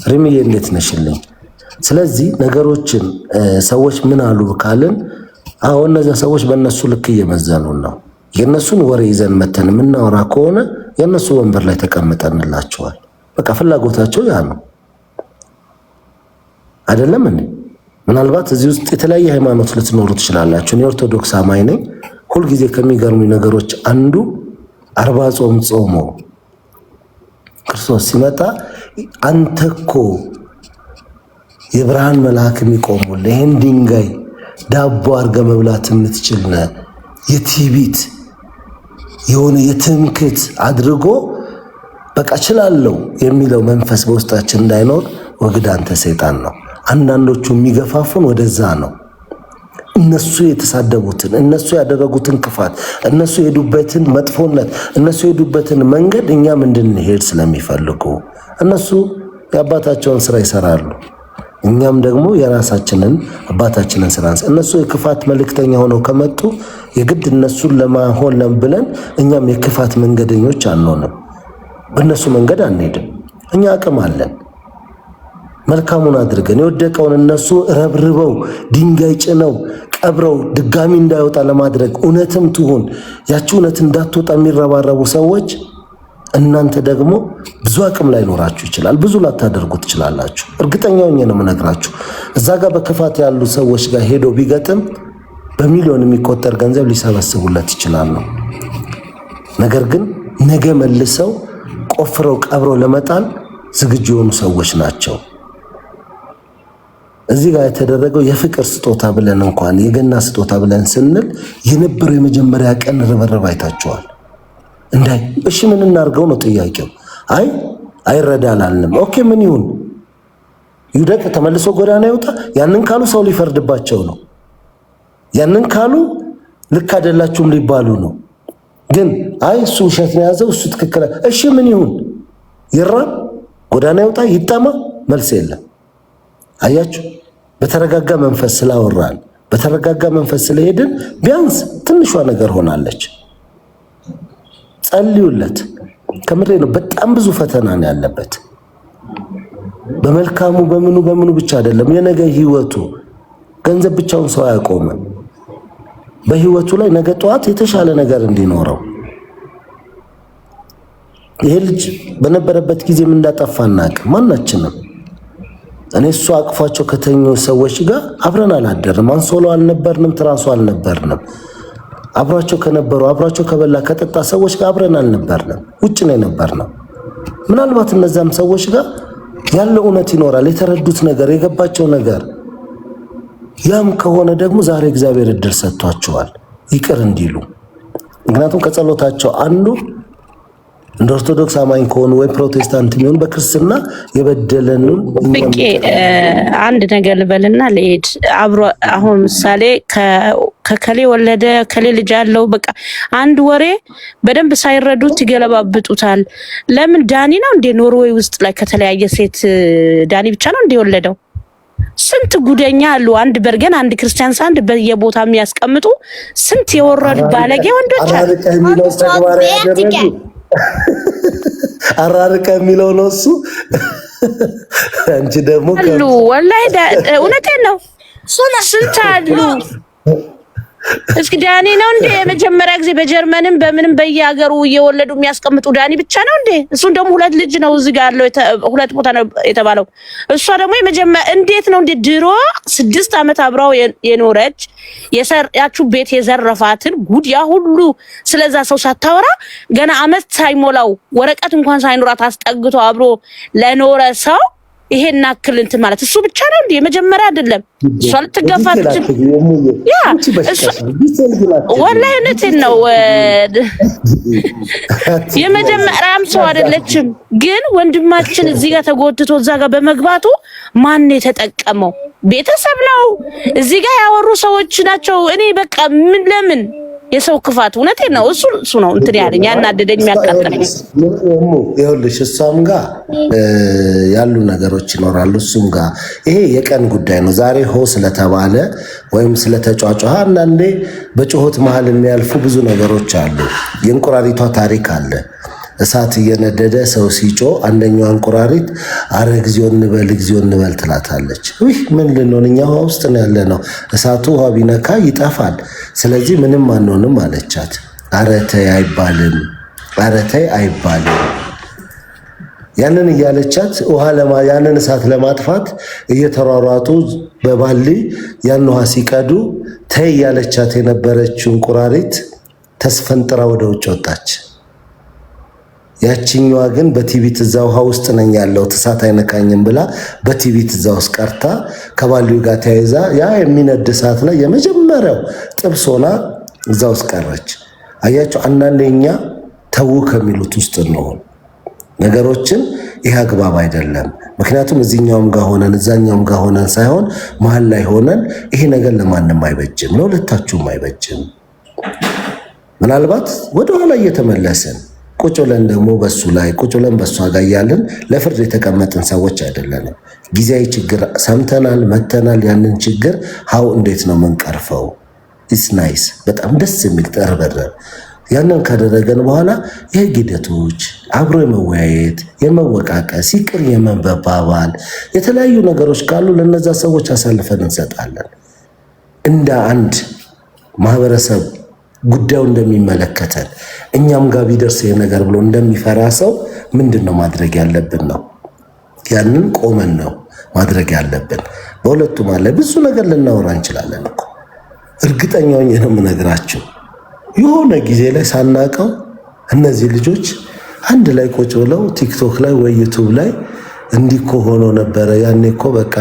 ሪሚዬ እንዴት ነሽልኝ? ስለዚህ ነገሮችን ሰዎች ምን አሉ ካልን አሁን እነዚያ ሰዎች በእነሱ ልክ እየመዘኑን ነው። የእነሱን ወሬ ይዘን መተን የምናወራ ከሆነ የእነሱ ወንበር ላይ ተቀምጠንላቸዋል። በቃ ፍላጎታቸው ያ ነው አይደለም እንዴ? ምናልባት እዚህ ውስጥ የተለያየ ሃይማኖት ልትኖሩ ትችላላችሁ። እኔ ኦርቶዶክስ አማኝ ነኝ። ሁልጊዜ ከሚገርሙኝ ነገሮች አንዱ 40 ጾም ጾሞ ክርስቶስ ሲመጣ አንተ እኮ የብርሃን መልአክ የሚቆሙልህ ይህን ድንጋይ ዳቦ አድርገህ መብላት የምትችል ነህ፣ የትዕቢት የሆነ የትምክት አድርጎ በቃ እችላለሁ የሚለው መንፈስ በውስጣችን እንዳይኖር ወግድ አንተ ሰይጣን ነው። አንዳንዶቹ የሚገፋፉን ወደዛ ነው። እነሱ የተሳደቡትን፣ እነሱ ያደረጉትን ክፋት፣ እነሱ የሄዱበትን መጥፎነት፣ እነሱ የሄዱበትን መንገድ እኛም እንድንሄድ ስለሚፈልጉ እነሱ የአባታቸውን ስራ ይሰራሉ። እኛም ደግሞ የራሳችንን አባታችንን ስራ እነሱ የክፋት መልእክተኛ ሆነው ከመጡ የግድ እነሱን ለማሆን ብለን እኛም የክፋት መንገደኞች አንሆንም። በእነሱ መንገድ አንሄድም። እኛ አቅም አለን። መልካሙን አድርገን የወደቀውን እነሱ ረብርበው ድንጋይ ጭነው ቀብረው ድጋሚ እንዳይወጣ ለማድረግ እውነትም ትሁን ያቺ እውነት እንዳትወጣ የሚረባረቡ ሰዎች እናንተ ደግሞ ብዙ አቅም ላይ ኖራችሁ ይችላል፣ ብዙ ላታደርጉ ትችላላችሁ። እርግጠኛው ነኝ ነው የምነግራችሁ። እዛ ጋር በክፋት ያሉ ሰዎች ጋር ሄዶ ቢገጥም በሚሊዮን የሚቆጠር ገንዘብ ሊሰበስቡለት ይችላሉ። ነገር ግን ነገ መልሰው ቆፍረው ቀብረው ለመጣል ዝግጁ የሆኑ ሰዎች ናቸው። እዚህ ጋር የተደረገው የፍቅር ስጦታ ብለን እንኳን የገና ስጦታ ብለን ስንል የነበረው የመጀመሪያ ቀን ርብርብ አይታችኋል። እንዳይ እሺ ምን እናርገው ነው ጥያቄው። አይረዳላልንም። ኦኬ ምን ይሁን ይውደቅ፣ ተመልሶ ጎዳና ይውጣ። ያንን ካሉ ሰው ሊፈርድባቸው ነው። ያንን ካሉ ልክ አይደላችሁም ሊባሉ ነው። ግን እሱ ውሸት ነው ያዘው፣ እሱ ትክክል። እሺ ምን ይሁን? ይራብ፣ ጎዳና ይውጣ፣ ይጠማ? መልስ የለም። አያችሁ፣ በተረጋጋ መንፈስ ስላወራን በተረጋጋ መንፈስ ስለሄድን ቢያንስ ትንሿ ነገር ሆናለች። ጸልዩለት። ከምሬ ነው። በጣም ብዙ ፈተና ነው ያለበት። በመልካሙ በምኑ ብቻ አይደለም። የነገ ህይወቱ ገንዘብ ብቻውን ሰው አያቆምም። በህይወቱ ላይ ነገ ጠዋት የተሻለ ነገር እንዲኖረው ይሄ ልጅ በነበረበት ጊዜ ምን እንዳጠፋናቅ ማናችንም። እኔ እሱ አቅፏቸው ከተኙ ሰዎች ጋር አብረን አላደርም። አንሶሎ አልነበርንም፣ ትራሱ አልነበርንም። አብሯቸው ከነበሩ አብሯቸው ከበላ ከጠጣ ሰዎች ጋር አብረን አልነበርንም፣ ውጭ ነው የነበርነው። ምናልባት እነዛም ሰዎች ጋር ያለው እውነት ይኖራል፣ የተረዱት ነገር የገባቸው ነገር። ያም ከሆነ ደግሞ ዛሬ እግዚአብሔር እድል ሰጥቷቸዋል ይቅር እንዲሉ። ምክንያቱም ከጸሎታቸው አንዱ እንደ ኦርቶዶክስ አማኝ ከሆኑ ወይ ፕሮቴስታንት የሚሆኑ በክርስትና የበደለንን ፍቄ አንድ ነገር ልበልና ልሄድ አብሮ አሁን ምሳሌ ከከሌ ወለደ ከሌ ልጅ አለው በቃ አንድ ወሬ በደንብ ሳይረዱት ይገለባብጡታል። ለምን ዳኒ ነው እንደ ኖርዌይ ውስጥ ላይ ከተለያየ ሴት ዳኒ ብቻ ነው እንደ ወለደው? ስንት ጉደኛ አሉ። አንድ በርገን አንድ ክርስቲያን ሳንድ በየቦታ የሚያስቀምጡ ስንት የወረዱ ባለጌ ወንዶች አሉ። አራርቀ የሚለው ነው እሱ። አንቺ ደግሞ አሉ ወላሂ እውነቴን ነው። ስንት አሉ። እስኪ ዳኒ ነው እንዴ የመጀመሪያ ጊዜ በጀርመንም በምንም በየሀገሩ እየወለዱ የሚያስቀምጡ ዳኒ ብቻ ነው እንዴ? እሱን ደግሞ ሁለት ልጅ ነው እዚህ ጋር ያለው ሁለት ቦታ ነው የተባለው። እሷ ደግሞ የመጀመሪያ እንዴት ነው እንዴ ድሮ 6 ዓመት አብራው የኖረች የሰራችሁ ቤት የዘረፋትን ጉድ ያ ሁሉ ስለዛ ሰው ሳታወራ ገና አመት ሳይሞላው ወረቀት እንኳን ሳይኖራት አስጠግቶ አብሮ ለኖረ ሰው ይሄን አክል እንትን ማለት እሱ ብቻ ነው እንዴ? የመጀመሪያ አይደለም። እሷ ልትገፋ ትችል ያ እሱ ወላሂ እውነቴን ነው። የመጀመሪያም ሰው አይደለችም። ግን ወንድማችን እዚህ ጋር ተጎትቶ እዛ ጋር በመግባቱ ማን የተጠቀመው? ቤተሰብ ነው። እዚህ ጋር ያወሩ ሰዎች ናቸው። እኔ በቃ ምን ለምን የሰው ክፋት እውነቴን ነው። እሱ ነው እንትን ያለኝ ያናደደኝ የሚያቃጥለኝ። ይኸውልሽ እሷም ጋር ያሉ ነገሮች ይኖራሉ። እሱም ጋር ይሄ የቀን ጉዳይ ነው። ዛሬ ሆ ስለተባለ ወይም ስለተጫጫ አንዳንዴ በጩኸት መሀል የሚያልፉ ብዙ ነገሮች አሉ። የእንቁራሪቷ ታሪክ አለ። እሳት እየነደደ ሰው ሲጮ አንደኛው እንቁራሪት አረ እግዚኦ እንበል ትላታለች። ውይ ምን ልንሆን እኛ ውሃ ውስጥ ነው ያለ ነው፣ እሳቱ ውሃ ቢነካ ይጠፋል፣ ስለዚህ ምንም አንሆንም አለቻት። አረ ተይ አይባልም። ያንን እያለቻት ያንን እሳት ለማጥፋት እየተሯሯጡ በባሊ ያን ውሃ ሲቀዱ ተይ ያለቻት የነበረችው እንቁራሪት ተስፈንጥራ ወደ ውጭ ወጣች። ያቺኛዋ ግን በቲቪት እዛ ውሃ ውስጥ ነኝ ያለው እሳት አይነካኝም ብላ በቲቪት እዛ ውስጥ ቀርታ ከባሊው ጋር ተያይዛ ያ የሚነድ እሳት ላይ የመጀመሪያው ጥብስ ሆና እዛ ውስጥ ቀረች። አያችሁ፣ አንዳንዴ እኛ ተው ከሚሉት ውስጥ ነው ነገሮችን። ይህ አግባብ አይደለም። ምክንያቱም እዚህኛውም ጋር ሆነን እዛኛውም ጋር ሆነን ሳይሆን መሀል ላይ ሆነን ይሄ ነገር ለማንም አይበጅም፣ ለሁለታችሁም አይበጅም። ምናልባት ወደኋላ እየተመለስን ቁጭ ብለን ደግሞ በሱ ላይ ቁጭ ብለን በሷ ጋር እያልን ለፍርድ የተቀመጥን ሰዎች አይደለንም። ጊዜያዊ ችግር ሰምተናል፣ መተናል። ያንን ችግር እንዴት ነው የምንቀርፈው? ኢትስ ናይስ፣ በጣም ደስ የሚል ጠርበረ ያንን ካደረገን በኋላ የህግ ሂደቶች አብሮ የመወያየት የመወቃቀስ ይቅር የመባባል የተለያዩ ነገሮች ካሉ ለነዛ ሰዎች አሳልፈን እንሰጣለን። እንደ አንድ ማህበረሰብ ጉዳዩ እንደሚመለከተን እኛም ጋር ቢደርስ ይሄ ነገር ብሎ እንደሚፈራ ሰው ምንድነው ማድረግ ያለብን ነው። ያንን ቆመን ነው ማድረግ ያለብን። በሁለቱም አለ ብዙ ነገር ልናወራ እንችላለን እኮ። እርግጠኛ ሆኜ ነው የምነግራችሁ የሆነ ጊዜ ላይ ሳናቀው እነዚህ ልጆች አንድ ላይ ቁጭ ብለው ቲክቶክ ላይ ወይ ዩቲዩብ ላይ እንዲኮ ሆኖ ነበረ። ያኔ እኮ በቃ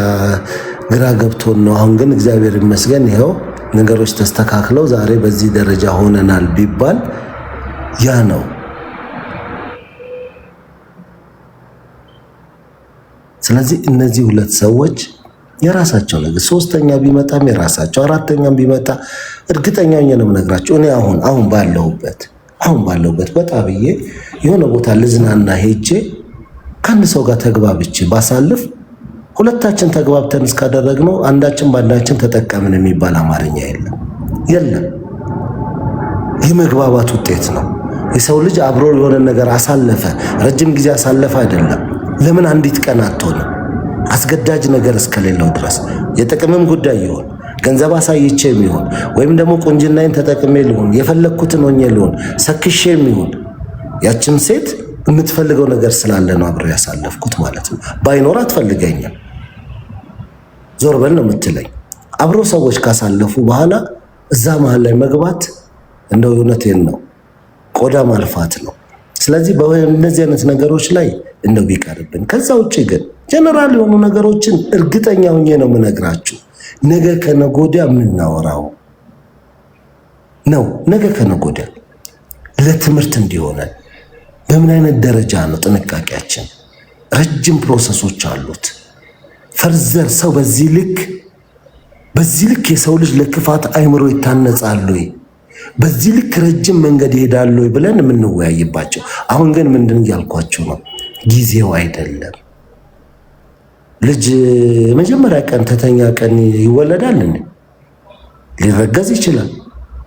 ግራ ገብቶን ነው። አሁን ግን እግዚአብሔር ይመስገን ይኸው ነገሮች ተስተካክለው ዛሬ በዚህ ደረጃ ሆነናል ቢባል ያ ነው። ስለዚህ እነዚህ ሁለት ሰዎች የራሳቸው ነገር ሶስተኛ ቢመጣም የራሳቸው አራተኛም ቢመጣ እርግጠኛ ነኝ ነው የምነግራቸው። እኔ አሁን ባለሁበት በጣም ብዬ የሆነ ቦታ ልዝናና ሄጄ ከአንድ ሰው ጋር ተግባብቼ ባሳልፍ ሁለታችን ተግባብተን እስካደረግነው አንዳችን ባንዳችን ተጠቀምን የሚባል አማርኛ የለም። የመግባባት ውጤት ነው። የሰው ልጅ አብሮ የሆነ ነገር አሳለፈ፣ ረጅም ጊዜ አሳለፈ አይደለም። ለምን አንዲት ቀን አትሆንም? አስገዳጅ ነገር እስከሌለው ድረስ የጥቅምም ጉዳይ ይሆን ገንዘብ አሳይቼም ይሆን ወይም ደግሞ ቁንጅናዬን ተጠቅሜ ሊሆን የፈለኩትን ሆኜ ሊሆን ሰክሼም ይሆን ያችን ሴት የምትፈልገው ነገር ስላለ ነው አብሮ ያሳለፍኩት ማለት ነው። ባይኖር አትፈልገኝም፣ ዞር በል ነው የምትለኝ። አብሮ ሰዎች ካሳለፉ በኋላ እዛ መሀል ላይ መግባት እንደው እውነቴን ነው ቆዳ ማልፋት ነው። ስለዚህ በእነዚህ አይነት ነገሮች ላይ እንደው ቢቀርብን። ከዛ ውጪ ግን ጀነራል የሆኑ ነገሮችን እርግጠኛ ሆኜ ነው የምነግራችሁ። ነገ ከነገ ወዲያ የምናወራው ነው። ነገ ከነገ ወዲያ ለትምህርት እንዲሆነን በምን አይነት ደረጃ ነው ጥንቃቄያችን? ረጅም ፕሮሰሶች አሉት። ፈርዘር ሰው በዚህ ልክ የሰው ልጅ ለክፋት አይምሮ ይታነጻሉ፣ በዚህ ልክ ረጅም መንገድ ይሄዳሉ ብለን የምንወያይባቸው። አሁን ግን ምንድን እያልኳችሁ ነው? ጊዜው አይደለም። ልጅ የመጀመሪያ ቀን ተተኛ ቀን ይወለዳል እንዴ? ሊረገዝ ይችላል።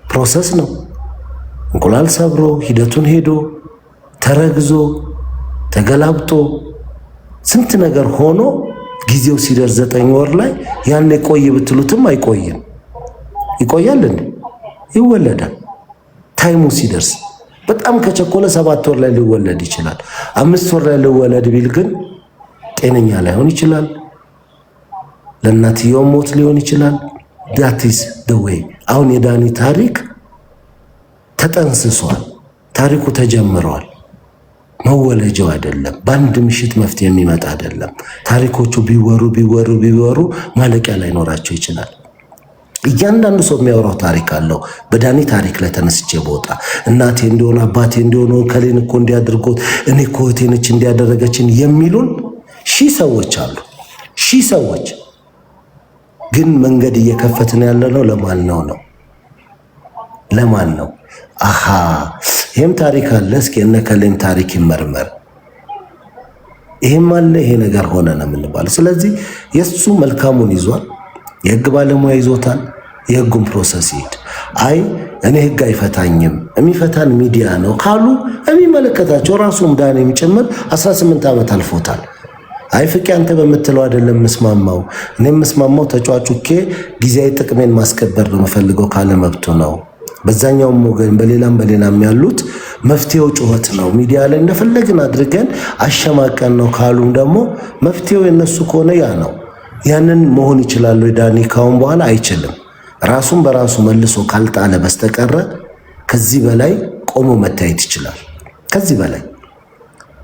ፕሮሰስ ነው። እንቁላል ሰብሮ ሂደቱን ሄዶ ተረግዞ ተገላብጦ ስንት ነገር ሆኖ ጊዜው ሲደርስ 9 ወር ላይ ያኔ ቆይ ብትሉትም አይቆይም። ይቆያል እንዴ? ይወለዳል። ታይሙ ሲደርስ በጣም ከቸኮለ 7 ወር ላይ ሊወለድ ይችላል። 5 ወር ላይ ሊወለድ ቢል ግን ጤነኛ ላይሆን ይችላል። ለእናትየው ሞት ሊሆን ይችላል። that is the way። አሁን የዳኒ ታሪክ ተጠንስሷል። ታሪኩ ተጀምሯል። መወለጃው አይደለም። በአንድ ምሽት መፍትሄ የሚመጣ አይደለም። ታሪኮቹ ቢወሩ ማለቂያ ላይኖራቸው ይችላል። እያንዳንዱ ሰው የሚያወራው ታሪክ አለው። በዳኒ ታሪክ ላይ ተነስቼ ቦታ እናቴ እንደሆነ አባቴ እንደሆነ ከሌን እኮ እንዲያደርጎት እኔ እኮ እህቴ ነች እንዲያደረገችን የሚሉን ሺህ ሰዎች አሉ። ሺህ ሰዎች ግን መንገድ እየከፈትን ያለነው ለማን ነው? ለማን ነው? አሃ ይሄም ታሪክ አለ፣ እስኪ እነ ከሌም ታሪክ ይመርመር፣ ይሄም አለ፣ ይሄ ነገር ሆነ ነው የምንባለው። ስለዚህ የሱ መልካሙን ይዟል፣ የህግ ባለሙያ ይዞታል። የህጉን ፕሮሰስ ይሄድ። አይ እኔ ህግ አይፈታኝም የሚፈታን ሚዲያ ነው ካሉ የሚመለከታቸው ራሱም ዳኔም ጭምር 18 ዓመት አልፎታል። አይ ፍቄ አንተ በምትለው አይደለም መስማማው እኔ መስማማው ተጫዋቹኬ ጊዜያዊ ጥቅሜን ማስከበር ነው የምፈልገው ካለ መብቱ ነው። በዛኛውም ወገን በሌላም ያሉት መፍትሄው ጩኸት ነው። ሚዲያ ላይ እንደፈለግን አድርገን አሸማቀን ነው ካሉም ደግሞ መፍትሄው የነሱ ከሆነ ያ ነው። ያንን መሆን ይችላል ወይ ዳኒ? ካሁን በኋላ አይችልም። ራሱን በራሱ መልሶ ካልጣለ በስተቀረ ከዚህ በላይ ቆሞ መታየት ይችላል። ከዚህ በላይ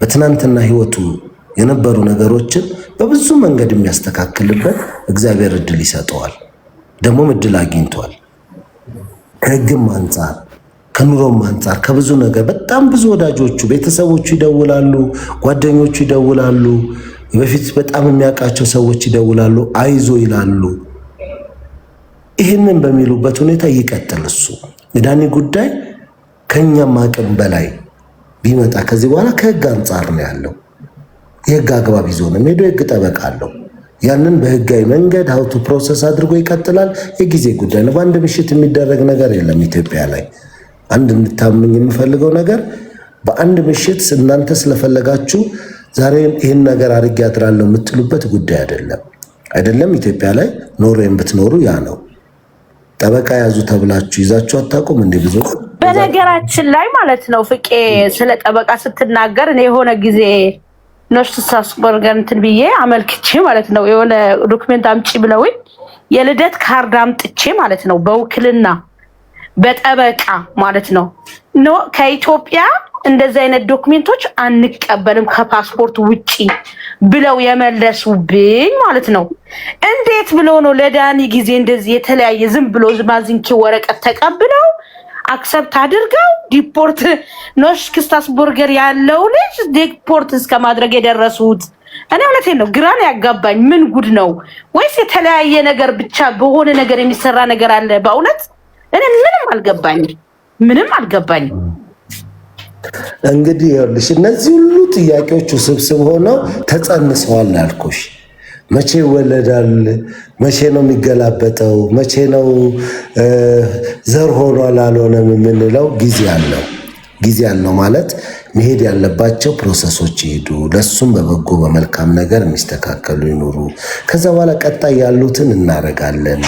በትናንትና ህይወቱ የነበሩ ነገሮችን በብዙ መንገድ የሚያስተካክልበት እግዚአብሔር እድል ይሰጠዋል። ደግሞ እድል አግኝቷል። ከህግም አንጻር ከኑሮም አንጻር ከብዙ ነገር በጣም ብዙ ወዳጆቹ ቤተሰቦቹ ይደውላሉ፣ ጓደኞቹ ይደውላሉ፣ በፊት በጣም የሚያውቃቸው ሰዎች ይደውላሉ፣ አይዞ ይላሉ። ይህንን በሚሉበት ሁኔታ ይቀጥል። እሱ የዳኒ ጉዳይ ከኛም አቅም በላይ ቢመጣ ከዚህ በኋላ ከህግ አንጻር ነው ያለው። የህግ አግባብ ይዞ ነው ሄዶ የህግ ጠበቃ አለው። ያንን በህጋዊ መንገድ ሀውቱ ፕሮሰስ አድርጎ ይቀጥላል። የጊዜ ጉዳይ ነው። በአንድ ምሽት የሚደረግ ነገር የለም ኢትዮጵያ ላይ። አንድ እንድታምኝ የምፈልገው ነገር በአንድ ምሽት እናንተ ስለፈለጋችሁ ዛሬ ይህን ነገር አድርጌ አድራለሁ የምትሉበት ጉዳይ አይደለም። ኢትዮጵያ ላይ ኖሮም ብትኖሩ ያ ነው። ጠበቃ ያዙ ተብላችሁ ይዛችሁ አታውቁም እንዴ? ብዙ በነገራችን ላይ ማለት ነው ፍቄ ስለ ጠበቃ ስትናገር እኔ የሆነ ጊዜ ኖርትሳስበርገር እንትን ብዬ አመልክቼ ማለት ነው የሆነ ዶክመንት አምጪ ብለውኝ የልደት ካርድ አምጥቼ ማለት ነው በውክልና በጠበቃ ማለት ነው ከኢትዮጵያ እንደዚህ አይነት ዶክመንቶች አንቀበልም ከፓስፖርት ውጪ ብለው የመለሱብኝ ማለት ነው። እንዴት ብሎ ነው ለዳኒ ጊዜ እንደዚህ የተለያየ ዝም ብሎ ዝማዝንኪ ወረቀት ተቀብለው አክሰፕት አድርገው ዲፖርት ኖርትሳስበርገር ያለው ልጅ ዲፖርት እስከ ማድረግ የደረሱት? እኔ እውነቴን ነው ግራ ነው ያጋባኝ። ምን ጉድ ነው? ወይስ የተለያየ ነገር ብቻ በሆነ ነገር የሚሰራ ነገር አለ? በእውነት እኔ ምንም አልገባኝም። እንግዲህ ይኸውልሽ እነዚህ ሁሉ ጥያቄዎች ውስብስብ ሆነው ተጸንሰዋል አልኩሽ። መቼ ይወለዳል? መቼ ነው የሚገላበጠው? መቼ ነው ዘር ሆኗል አልሆነም የምንለው? ጊዜ አለው ማለት መሄድ ያለባቸው ፕሮሰሶች ይሄዱ፣ ለሱም በበጎ በመልካም ነገር የሚስተካከሉ ይኖሩ። ከዛ በኋላ ቀጣይ ያሉትን እናደርጋለን።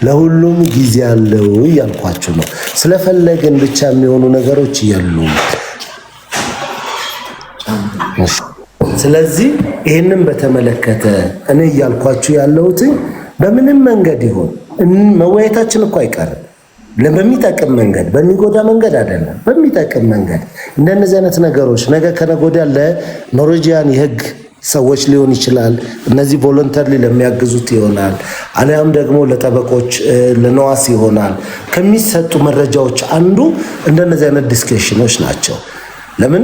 ለሁሉም ጊዜ አለው እያልኳችሁ ነው። ስለፈለግን ብቻ የሚሆኑ ነገሮች የሉም። ስለዚህ ይህንን በተመለከተ እኔ እያልኳችሁ ያለሁት በምንም መንገድ ይሆን መወያየታችን እኮ አይቀርም። በሚጠቅም መንገድ በሚጎዳ መንገድ አይደለም፣ በሚጠቅም መንገድ እንደነዚህ አይነት ነገሮች ነገ ከነገ ወዲያ ለኖርዌጂያን የህግ ሰዎች ሊሆን ይችላል፣ እነዚህ ቮለንተሪ ለሚያግዙት ይሆናል፣ አሊያም ደግሞ ለጠበቆች ለነዋስ ይሆናል። ከሚሰጡ መረጃዎች አንዱ እንደነዚህ አይነት ዲስከሽኖች ናቸው። ለምን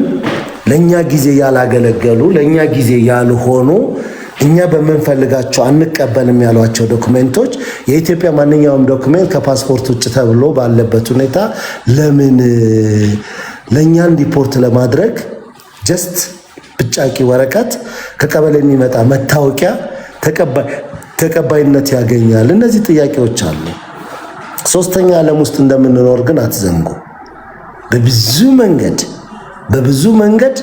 ለኛ ጊዜ ያላገለገሉ ለኛ ጊዜ ያልሆኑ እኛ በመንፈልጋቸው አንቀበልም ያሏቸው ዶክመንቶች የኢትዮጵያ ማንኛውም ዶክመንት ከፓስፖርት ውጭ ተብሎ ባለበት ሁኔታ ለምን ለኛን ሪፖርት ለማድረግ ጀስት ብጫቂ ወረቀት ከቀበሌ የሚመጣ መታወቂያ ተቀባይነት ያገኛል? እነዚህ ጥያቄዎች አሉ። ሶስተኛ ዓለም ውስጥ እንደምንኖር ግን አትዘንጉ። በብዙ መንገድ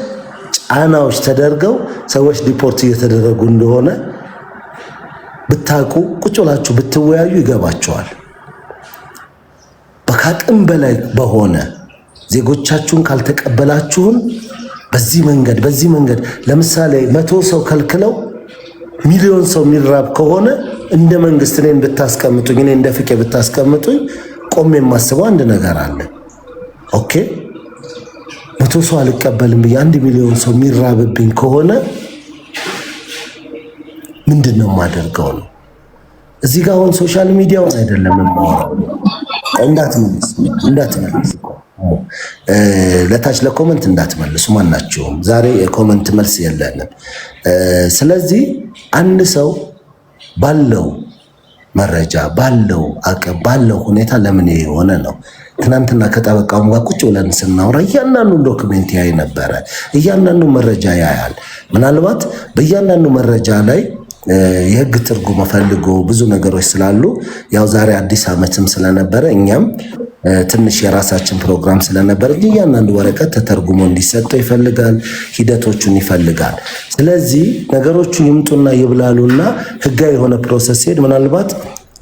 ጫናዎች ተደርገው ሰዎች ዲፖርት እየተደረጉ እንደሆነ ብታቁ ቁጭ ብላችሁ ብትወያዩ ይገባቸዋል። በካቅም በላይ በሆነ ዜጎቻችሁን ካልተቀበላችሁን በዚህ መንገድ ለምሳሌ 100 ሰው ከልክለው ሚሊዮን ሰው የሚራብ ከሆነ እንደ መንግስት እኔን ብታስቀምጡኝ እኔ እንደ ፍቄ ብታስቀምጡኝ ቆሜ የማስበው አንድ ነገር አለ። ኦኬ 100 ሰው አልቀበልም ብዬ 1 ሚሊዮን ሰው የሚራብብኝ ከሆነ ምንድነው የማደርገው ነው። እዚህ ጋር አሁን ሶሻል ሚዲያውን አይደለም የማወራው። እንዳትመልስ ለታች ለኮመንት እንዳትመልሱ ማናቸውም። ዛሬ የኮመንት መልስ የለንም። ስለዚህ አንድ ሰው ባለው መረጃ ባለው አቅም ባለው ሁኔታ ለምን የሆነ ነው። ትናንትና ከጠበቃው ጋር ቁጭ ብለን ስናወራ እያንዳንዱ ዶክመንት ያይ ነበረ፣ እያንዳንዱ መረጃ ያያል። ምናልባት በእያንዳንዱ መረጃ ላይ የህግ ትርጉም ፈልጎ ብዙ ነገሮች ስላሉ ያው ዛሬ አዲስ ዓመትም ስለነበረ እኛም ትንሽ የራሳችን ፕሮግራም ስለነበር እንጂ ያንዳንዱ ወረቀት ተተርጉሞ እንዲሰጠው ይፈልጋል፣ ሂደቶቹን ይፈልጋል። ስለዚህ ነገሮቹ ይምጡና ይብላሉና ህጋዊ የሆነ ፕሮሰስ ሲሄድ ምናልባት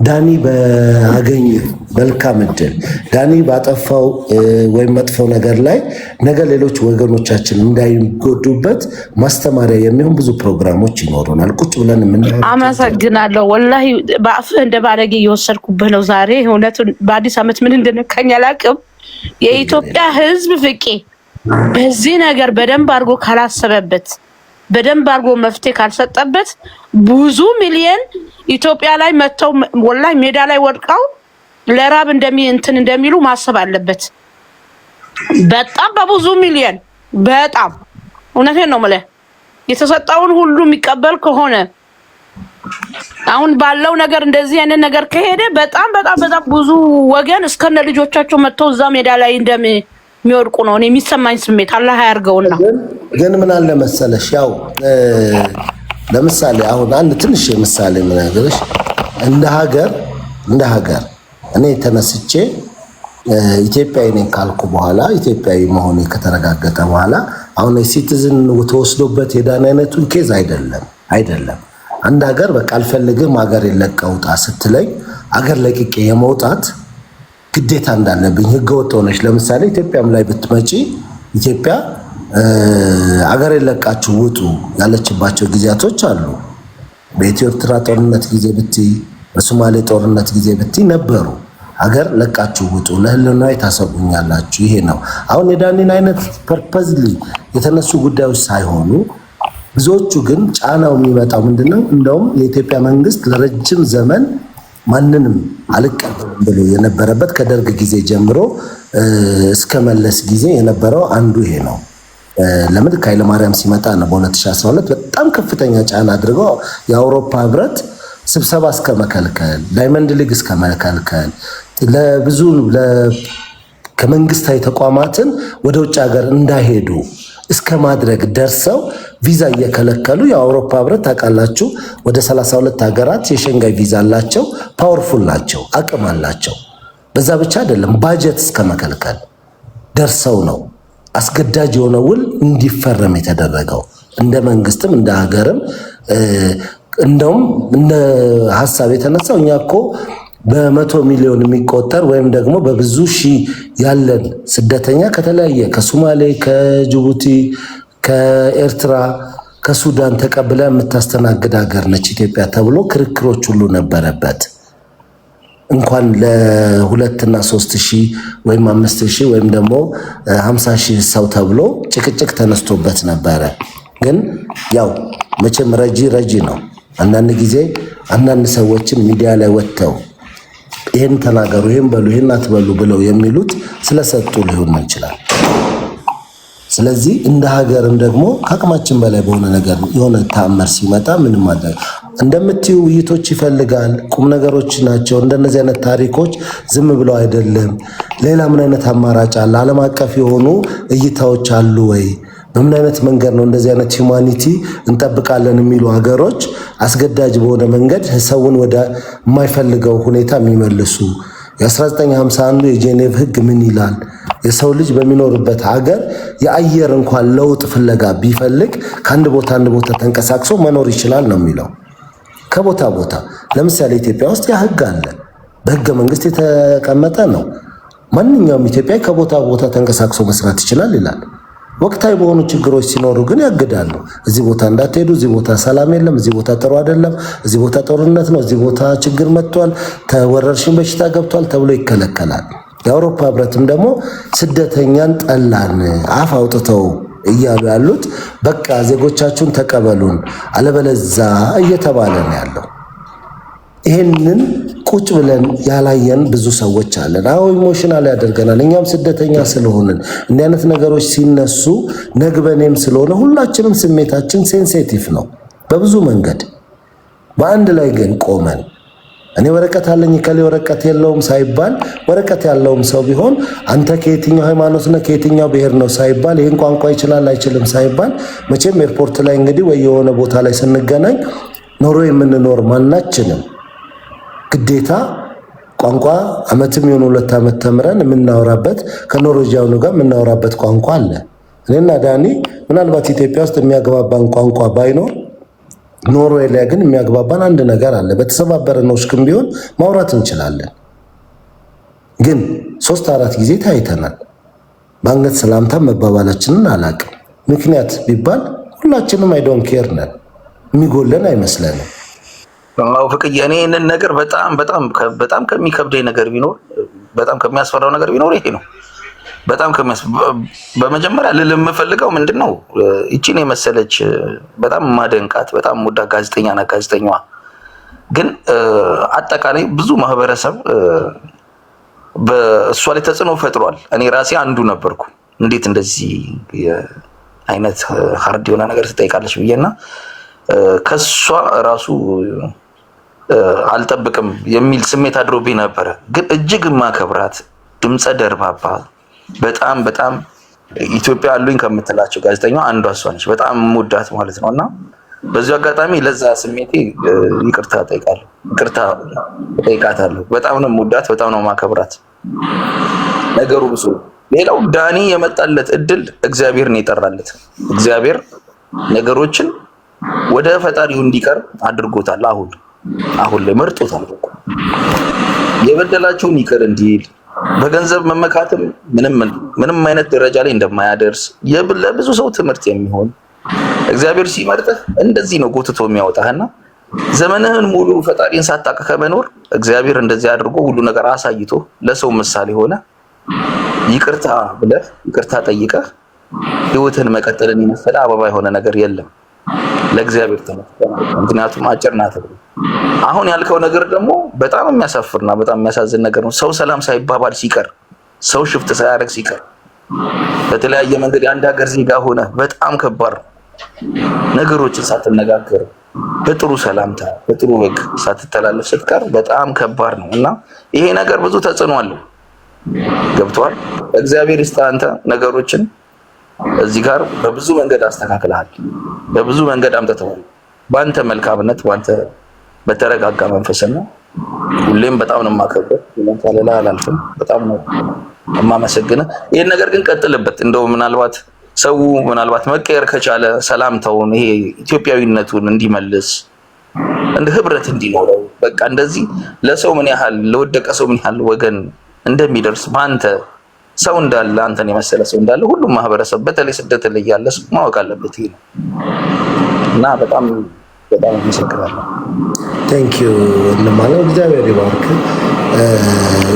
ዳኒ በአገኘ መልካም እድል ዳኒ ባጠፋው ወይም መጥፎ ነገር ላይ ነገ ሌሎች ወገኖቻችን እንዳይጎዱበት ማስተማሪያ የሚሆን ብዙ ፕሮግራሞች ይኖሩናል። ቁጭ ብለን የምናወራው። አመሰግናለሁ። ወላሂ በአፍህ እንደ ባለጌ እየወሰድኩብህ ነው ዛሬ። እውነቱን በአዲስ ዓመት ምን እንደነካኝ አላውቅም። የኢትዮጵያ ህዝብ ፍቄ በዚህ ነገር በደንብ አድርጎ ካላሰበበት፣ በደንብ አድርጎ መፍትሄ ካልሰጠበት ብዙ ሚሊየን ኢትዮጵያ ላይ መተው ወላሂ ሜዳ ላይ ወድቀው ለራብ እንደሚሉ ማሰብ አለበት። በጣም በብዙ ሚሊየን በጣም እውነቴን ነው የምልህ። የተሰጠውን ሁሉ የሚቀበል ከሆነ አሁን ባለው ነገር እንደዚህ አይነት ነገር ከሄደ በጣም ብዙ ወገን እስከነ ልጆቻቸው መተው እዛ ሜዳ ላይ እንደሚወድቁ ነው የሚሰማኝ ስሜት። አላህ ያርገውና ግን ምን አለ መሰለሽ ያው ለምሳሌ አሁን አንድ ትንሽ ምሳሌ ምናገርሽ እንደ ሀገር እኔ ተነስቼ ኢትዮጵያዊ ነኝ ካልኩ በኋላ ኢትዮጵያዊ መሆኔ ከተረጋገጠ በኋላ አሁን ሲቲዝን ተወስዶበት የዳን አይነቱን ኬዝ አይደለም። አንድ ሀገር በቃ አልፈልግም ሀገር ለቀውጣ ስትለኝ ሀገር ለቅቄ የመውጣት ግዴታ እንዳለብኝ ህገወጥ ሆነሽ ለምሳሌ ኢትዮጵያም ላይ ብትመጪ ኢትዮጵያ አገር ለቃችሁ ውጡ ያለችባቸው ጊዜያቶች አሉ። በኢትዮ ኤርትራ ጦርነት ጊዜ ብትይ፣ በሶማሌ ጦርነት ጊዜ ብትይ ነበሩ። አገር ለቃችሁ ውጡ ለህልውናው ታሰቡኛላችሁ። ይሄ ነው አሁን የዳኒን አይነት ፐርፐዝሊ የተነሱ ጉዳዮች ሳይሆኑ ብዙዎቹ ግን ጫናው የሚመጣው ምንድነው? እንደውም የኢትዮጵያ መንግስት ለረጅም ዘመን ማንንም አልቀበልም ብሎ የነበረበት ከደርግ ጊዜ ጀምሮ እስከ መለስ ጊዜ የነበረው አንዱ ይሄ ነው። ለምን ኃይለማርያም ሲመጣ ነው በ2012 በጣም ከፍተኛ ጫና አድርገው የአውሮፓ ህብረት ስብሰባ እስከ መከልከል፣ ዳይመንድ ሊግ እስከ መከልከል፣ ለብዙ ከመንግስታዊ ተቋማትን ወደ ውጭ ሀገር እንዳይሄዱ እስከ ማድረግ ደርሰው ቪዛ እየከለከሉ የአውሮፓ ህብረት ታውቃላችሁ ወደ 32 ሀገራት የሸንጋይ ቪዛ አላቸው፣ ፓወርፉል ናቸው፣ አቅም አላቸው። በዛ ብቻ አይደለም ባጀት እስከ መከልከል ደርሰው ነው አስገዳጅ የሆነ ውል እንዲፈረም የተደረገው። እንደ መንግስትም እንደ ሀገርም እንደውም እንደ ሐሳብ የተነሳው እኛ እኮ በመቶ ሚሊዮን የሚቆጠር ወይም ደግሞ በብዙ ሺህ ያለን ስደተኛ ከተለያየ ከሶማሌ፣ ከጅቡቲ፣ ከኤርትራ፣ ከሱዳን ተቀብላ የምታስተናግድ ሀገር ነች ኢትዮጵያ ተብሎ ክርክሮች ሁሉ ነበረበት። እንኳን ለ2 እና 3 ሺህ ወይም 5 ሺህ ወይም ደግሞ 50 ሺህ ሰው ተብሎ ጭቅጭቅ ተነስቶበት ነበረ። ግን ያው መቼም ረጂ ነው። አንዳንድ ጊዜ አንዳንድ ሰዎችን ሚዲያ ላይ ወጥተው ይሄን ተናገሩ፣ ይሄን በሉ፣ ይሄን አትበሉ ብለው የሚሉት ስለሰጡ ሊሆን ይችላል። ስለዚህ እንደ ሀገርም ደግሞ ከአቅማችን በላይ በሆነ ነገር የሆነ ተአምር ሲመጣ ምንም ማድረግ እንደምትዩ ውይይቶች ይፈልጋል። ቁም ነገሮች ናቸው። እንደነዚህ አይነት ታሪኮች ዝም ብለው አይደለም። ሌላ ምን አይነት አማራጭ አለ? ዓለም አቀፍ የሆኑ እይታዎች አሉ ወይ? በምን አይነት መንገድ ነው እንደዚህ አይነት ሂዩማኒቲ እንጠብቃለን የሚሉ ሀገሮች አስገዳጅ በሆነ መንገድ ሰውን ወደ የማይፈልገው ሁኔታ የሚመልሱ? የ1951 የጄኔቭ ህግ ምን ይላል? የሰው ልጅ በሚኖርበት ሀገር የአየር እንኳን ለውጥ ፍለጋ ቢፈልግ ከአንድ ቦታ አንድ ቦታ ተንቀሳቅሶ መኖር ይችላል ነው የሚለው። ከቦታ ቦታ ለምሳሌ ኢትዮጵያ ውስጥ ያ ህግ አለ፣ በህገ መንግስት የተቀመጠ ነው። ማንኛውም ኢትዮጵያዊ ከቦታ ቦታ ተንቀሳቅሶ መስራት ይችላል ይላል። ወቅታዊ በሆኑ ችግሮች ሲኖሩ ግን ያግዳሉ። እዚህ ቦታ እንዳትሄዱ፣ እዚህ ቦታ ሰላም የለም፣ እዚህ ቦታ ጥሩ አይደለም፣ እዚህ ቦታ ጦርነት ነው፣ እዚህ ቦታ ችግር መጥቷል፣ ተወረርሽኝ በሽታ ገብቷል ተብሎ ይከለከላል። የአውሮፓ ህብረትም ደግሞ ስደተኛን ጠላን አፍ አውጥተው እያሉ ያሉት በቃ ዜጎቻችሁን ተቀበሉን አለበለዛ እየተባለ ነው ያለው። ይሄንን ቁጭ ብለን ያላየን ብዙ ሰዎች አለን። አዎ ኢሞሽናል ያደርገናል። እኛም ስደተኛ ስለሆንን እንዲህ አይነት ነገሮች ሲነሱ ነግበኔም ስለሆነ ሁላችንም ስሜታችን ሴንሲቲቭ ነው በብዙ መንገድ። በአንድ ላይ ግን ቆመን እኔ ወረቀት አለኝ ከሌ ወረቀት የለውም ሳይባል ወረቀት ያለውም ሰው ቢሆን አንተ ከየትኛው ሃይማኖት ነህ ከየትኛው ብሔር ነው ሳይባል ይሄን ቋንቋ ይችላል አይችልም ሳይባል መቼም ኤርፖርት ላይ እንግዲህ ወይ የሆነ ቦታ ላይ ስንገናኝ ኖሮ የምንኖር ማናችንም ግዴታ ቋንቋ አመትም ይሁን 2 ዓመት ተምረን የምናወራበት ከኖርዌጂያኑ ጋር የምናወራበት ቋንቋ አለ። እኔና ዳኒ ምናልባት ኢትዮጵያ ውስጥ የሚያግባባን ቋንቋ ባይኖር ኖርዌይ ላይ ግን የሚያግባባን አንድ ነገር አለ። በተሰባበረ ኖሽክም ቢሆን ማውራት እንችላለን። ግን 3-4 ጊዜ ታይተናል። በአንገት ሰላምታ መባባላችንን አላቅም። ምክንያት ቢባል ሁላችንም አይዶን ኬር ነን። የሚጎለን አይመስለንም። ፍቅዬ እኔ ይህንን ነገር በጣም ከሚከብደኝ ነገር ቢኖር በጣም ከሚያስፈራው ነገር ቢኖር ይሄ ነው። በመጀመሪያ ልል የምፈልገው ምንድነው እቺን የመሰለች በጣም ማደንቃት በጣም ሙዳ ጋዜጠኛ ናት። ጋዜጠኛዋ ግን አጠቃላይ ብዙ ማህበረሰብ በእሷ ላይ ተጽዕኖ ፈጥሯል። እኔ ራሴ አንዱ ነበርኩ። እንዴት እንደዚህ አይነት ሃርድ የሆነ ነገር ትጠይቃለች ብዬና ከሷ ራሱ አልጠብቅም የሚል ስሜት አድሮብኝ ነበረ። ግን እጅግ ማከብራት ድምፀ ደርባባ በጣም ኢትዮጵያ አሉኝ ከምትላቸው ጋዜጠኛዋ አንዷ እሷ ነች። በጣም ሙዳት ማለት ነውና በዚህ አጋጣሚ ለዛ ስሜቴ ይቅርታ ጠይቃታለሁ። በጣም ነው ሙዳት፣ በጣም ነው ማከብራት። ነገሩ ብዙ። ሌላው ዳኒ የመጣለት እድል እግዚአብሔር ነው የጠራለት። እግዚአብሔር ነገሮችን ወደ ፈጣሪው እንዲቀር አድርጎታል። አሁን ላይ መርጦታል። የበደላቸውን ይቅር እንዲል በገንዘብ መመካትም ምንም አይነት ደረጃ ላይ እንደማያደርስ ለብዙ ሰው ትምህርት የሚሆን እግዚአብሔር ሲመርጥህ እንደዚህ ነው ጎትቶ የሚያወጣህና ዘመንህን ሙሉ ፈጣሪን ሳታውቅ ከመኖር እግዚአብሔር እንደዚህ አድርጎ ሁሉ ነገር አሳይቶ ለሰው ምሳሌ ሆነ ይቅርታ ብለህ ይቅርታ ጠይቀህ ህይወትን መቀጠልን የመሰለ አበባ የሆነ ነገር የለም። ለእግዚአብሔር ተመስገን። ምክንያቱም አጭር ናት። አሁን ያልከው ነገር ደግሞ በጣም የሚያሳፍርና በጣም የሚያሳዝን ነገር ነው። ሰው ሰላም ሳይባባል ሲቀር፣ ሰው ሽፍት ሳያደርግ ሲቀር፣ በተለያየ መንገድ የአንድ ሀገር ዜጋ ሆነ በጣም ከባድ ነው። ነገሮችን ሳትነጋገር በጥሩ ሰላምታ በጥሩ ወግ ሳትተላለፍ ስትቀር በጣም ከባድ ነው እና ይሄ ነገር ብዙ ተጽዕኖ አለው። ገብቷል። እግዚአብሔር ይስጥህ። አንተ ነገሮችን እዚህ ጋር በብዙ መንገድ አስተካክለሃል፣ በብዙ መንገድ አምጥተዋል። በአንተ መልካምነት በአንተ በተረጋጋ መንፈስና ሁሌም በጣም ነው የማከብረው። ለማለት አላልፍም። በጣም ነው የማመሰግነው። ይሄን ነገር ግን ቀጥልበት። እንደው ምናልባት መቀየር ከቻለ ሰላምታውን ይሄ ኢትዮጵያዊነቱን እንዲመልስ እንደ ህብረት እንዲኖረው በቃ እንደዚህ ለሰው ምን ያህል ለወደቀ ሰው ምን ያህል ወገን እንደሚደርስ በአንተ ሰው እንዳለ አንተን የመሰለ ሰው እንዳለ ሁሉም ማህበረሰብ በተለይ ስደት ላይ ያለ ሰው ማወቅ አለበት። ይሄ ነው እና በጣም አመሰግናለሁ። ቴንክ ዩ ለማለት እግዚአብሔር ይባርክ።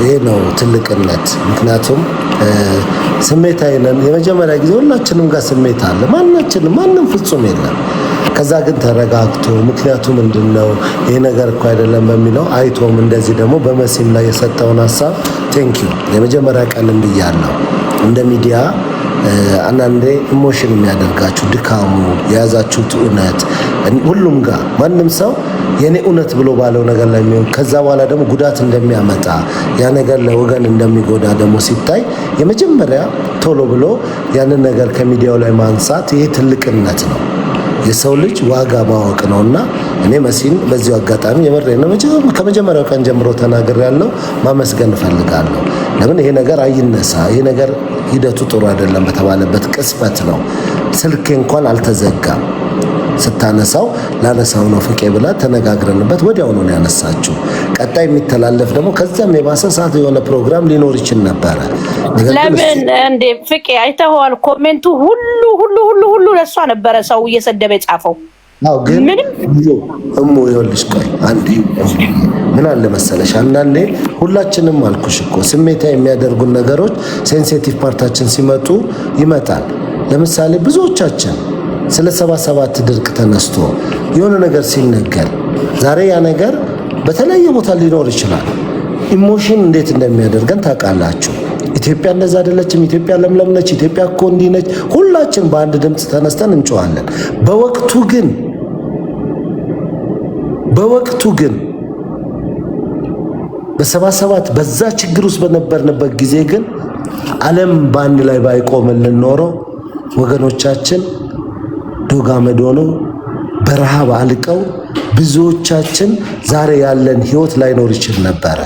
ይሄ ነው ትልቅነት። ምክንያቱም ስሜታዊ ነን። የመጀመሪያ ጊዜ ሁላችንም ጋር ስሜት አለ። ማንም ፍጹም የለም። ከዛ ግን ተረጋግቶ ምክንያቱ ምንድነው ይሄ ነገር እኮ አይደለም በሚለው አይቶም እንደዚህ ደግሞ በመሲም ላይ የሰጠውን ሐሳብ ቴንክ ዩ የመጀመሪያ ቀንም ብያለሁ። እንደ ሚዲያ አንዳንዴ ኢሞሽን የሚያደርጋችሁ ድካሙ የያዛችሁት እውነት ሁሉም ጋር ማንም ሰው የኔ እውነት ብሎ ባለው ነገር ላይ የሚሆን ከዛ በኋላ ደግሞ ጉዳት እንደሚያመጣ ያ ነገር ለወገን እንደሚጎዳ ደግሞ ሲታይ የመጀመሪያ ቶሎ ብሎ ያንን ነገር ከሚዲያው ላይ ማንሳት ይሄ ትልቅነት ነው። የሰው ልጅ ዋጋ ማወቅ ነውና እኔ መሲን በዚሁ አጋጣሚ የመረነ ከመጀመሪያው ቀን ጀምሮ ተናግሬያለሁ። ማመስገን እፈልጋለሁ። ለምን ይሄ ነገር አይነሳ ይሄ ነገር ሂደቱ ጥሩ አይደለም በተባለበት ቅጽበት ነው። ስልኬ እንኳን አልተዘጋም። ስታነሳው ላነሳው ነው ፍቄ ብላ ተነጋግረንበት ወዲያው ነው ያነሳችው። ቀጣይ የሚተላለፍ ደግሞ ከዛም የባሰ ሰዓት የሆነ ፕሮግራም ሊኖር ይችል ነበር። ለምን እንደ ፍቄ አይተኸዋል? ኮሜንቱ ሁሉ ለሷ ነበረ ሰው እየሰደበ ጻፈው። አው ግን እሙ ይኸውልሽ ቆይ አንዴ ምን አለ መሰለሽ አንዳንዴ ሁላችንም አልኩሽ እኮ ስሜታዊ የሚያደርጉን ነገሮች ሴንሲቲቭ ፓርታችን ሲመጡ ይመጣል። ለምሳሌ ብዙዎቻችን ስለ 77 ድርቅ ተነስቶ የሆነ ነገር ሲነገር ዛሬ ያ ነገር በተለያየ ቦታ ሊኖር ይችላል። ኢሞሽን እንዴት እንደሚያደርገን ታውቃላችሁ። ኢትዮጵያ እንደዛ አይደለችም፣ ኢትዮጵያ ለምለም ነች፣ ኢትዮጵያ እኮ እንዲህ ነች። ሁላችን በአንድ ድምጽ ተነስተን እንጮሃለን። በወቅቱ ግን በ77 በዛ ችግር ውስጥ በነበርንበት ጊዜ ግን ዓለም በአንድ ላይ ባይቆምልን ኖሮ ወገኖቻችን ዶጋ መዶኖ በረሃብ አልቀው ብዙዎቻችን ዛሬ ያለን ህይወት ላይኖር ይችል ነበር።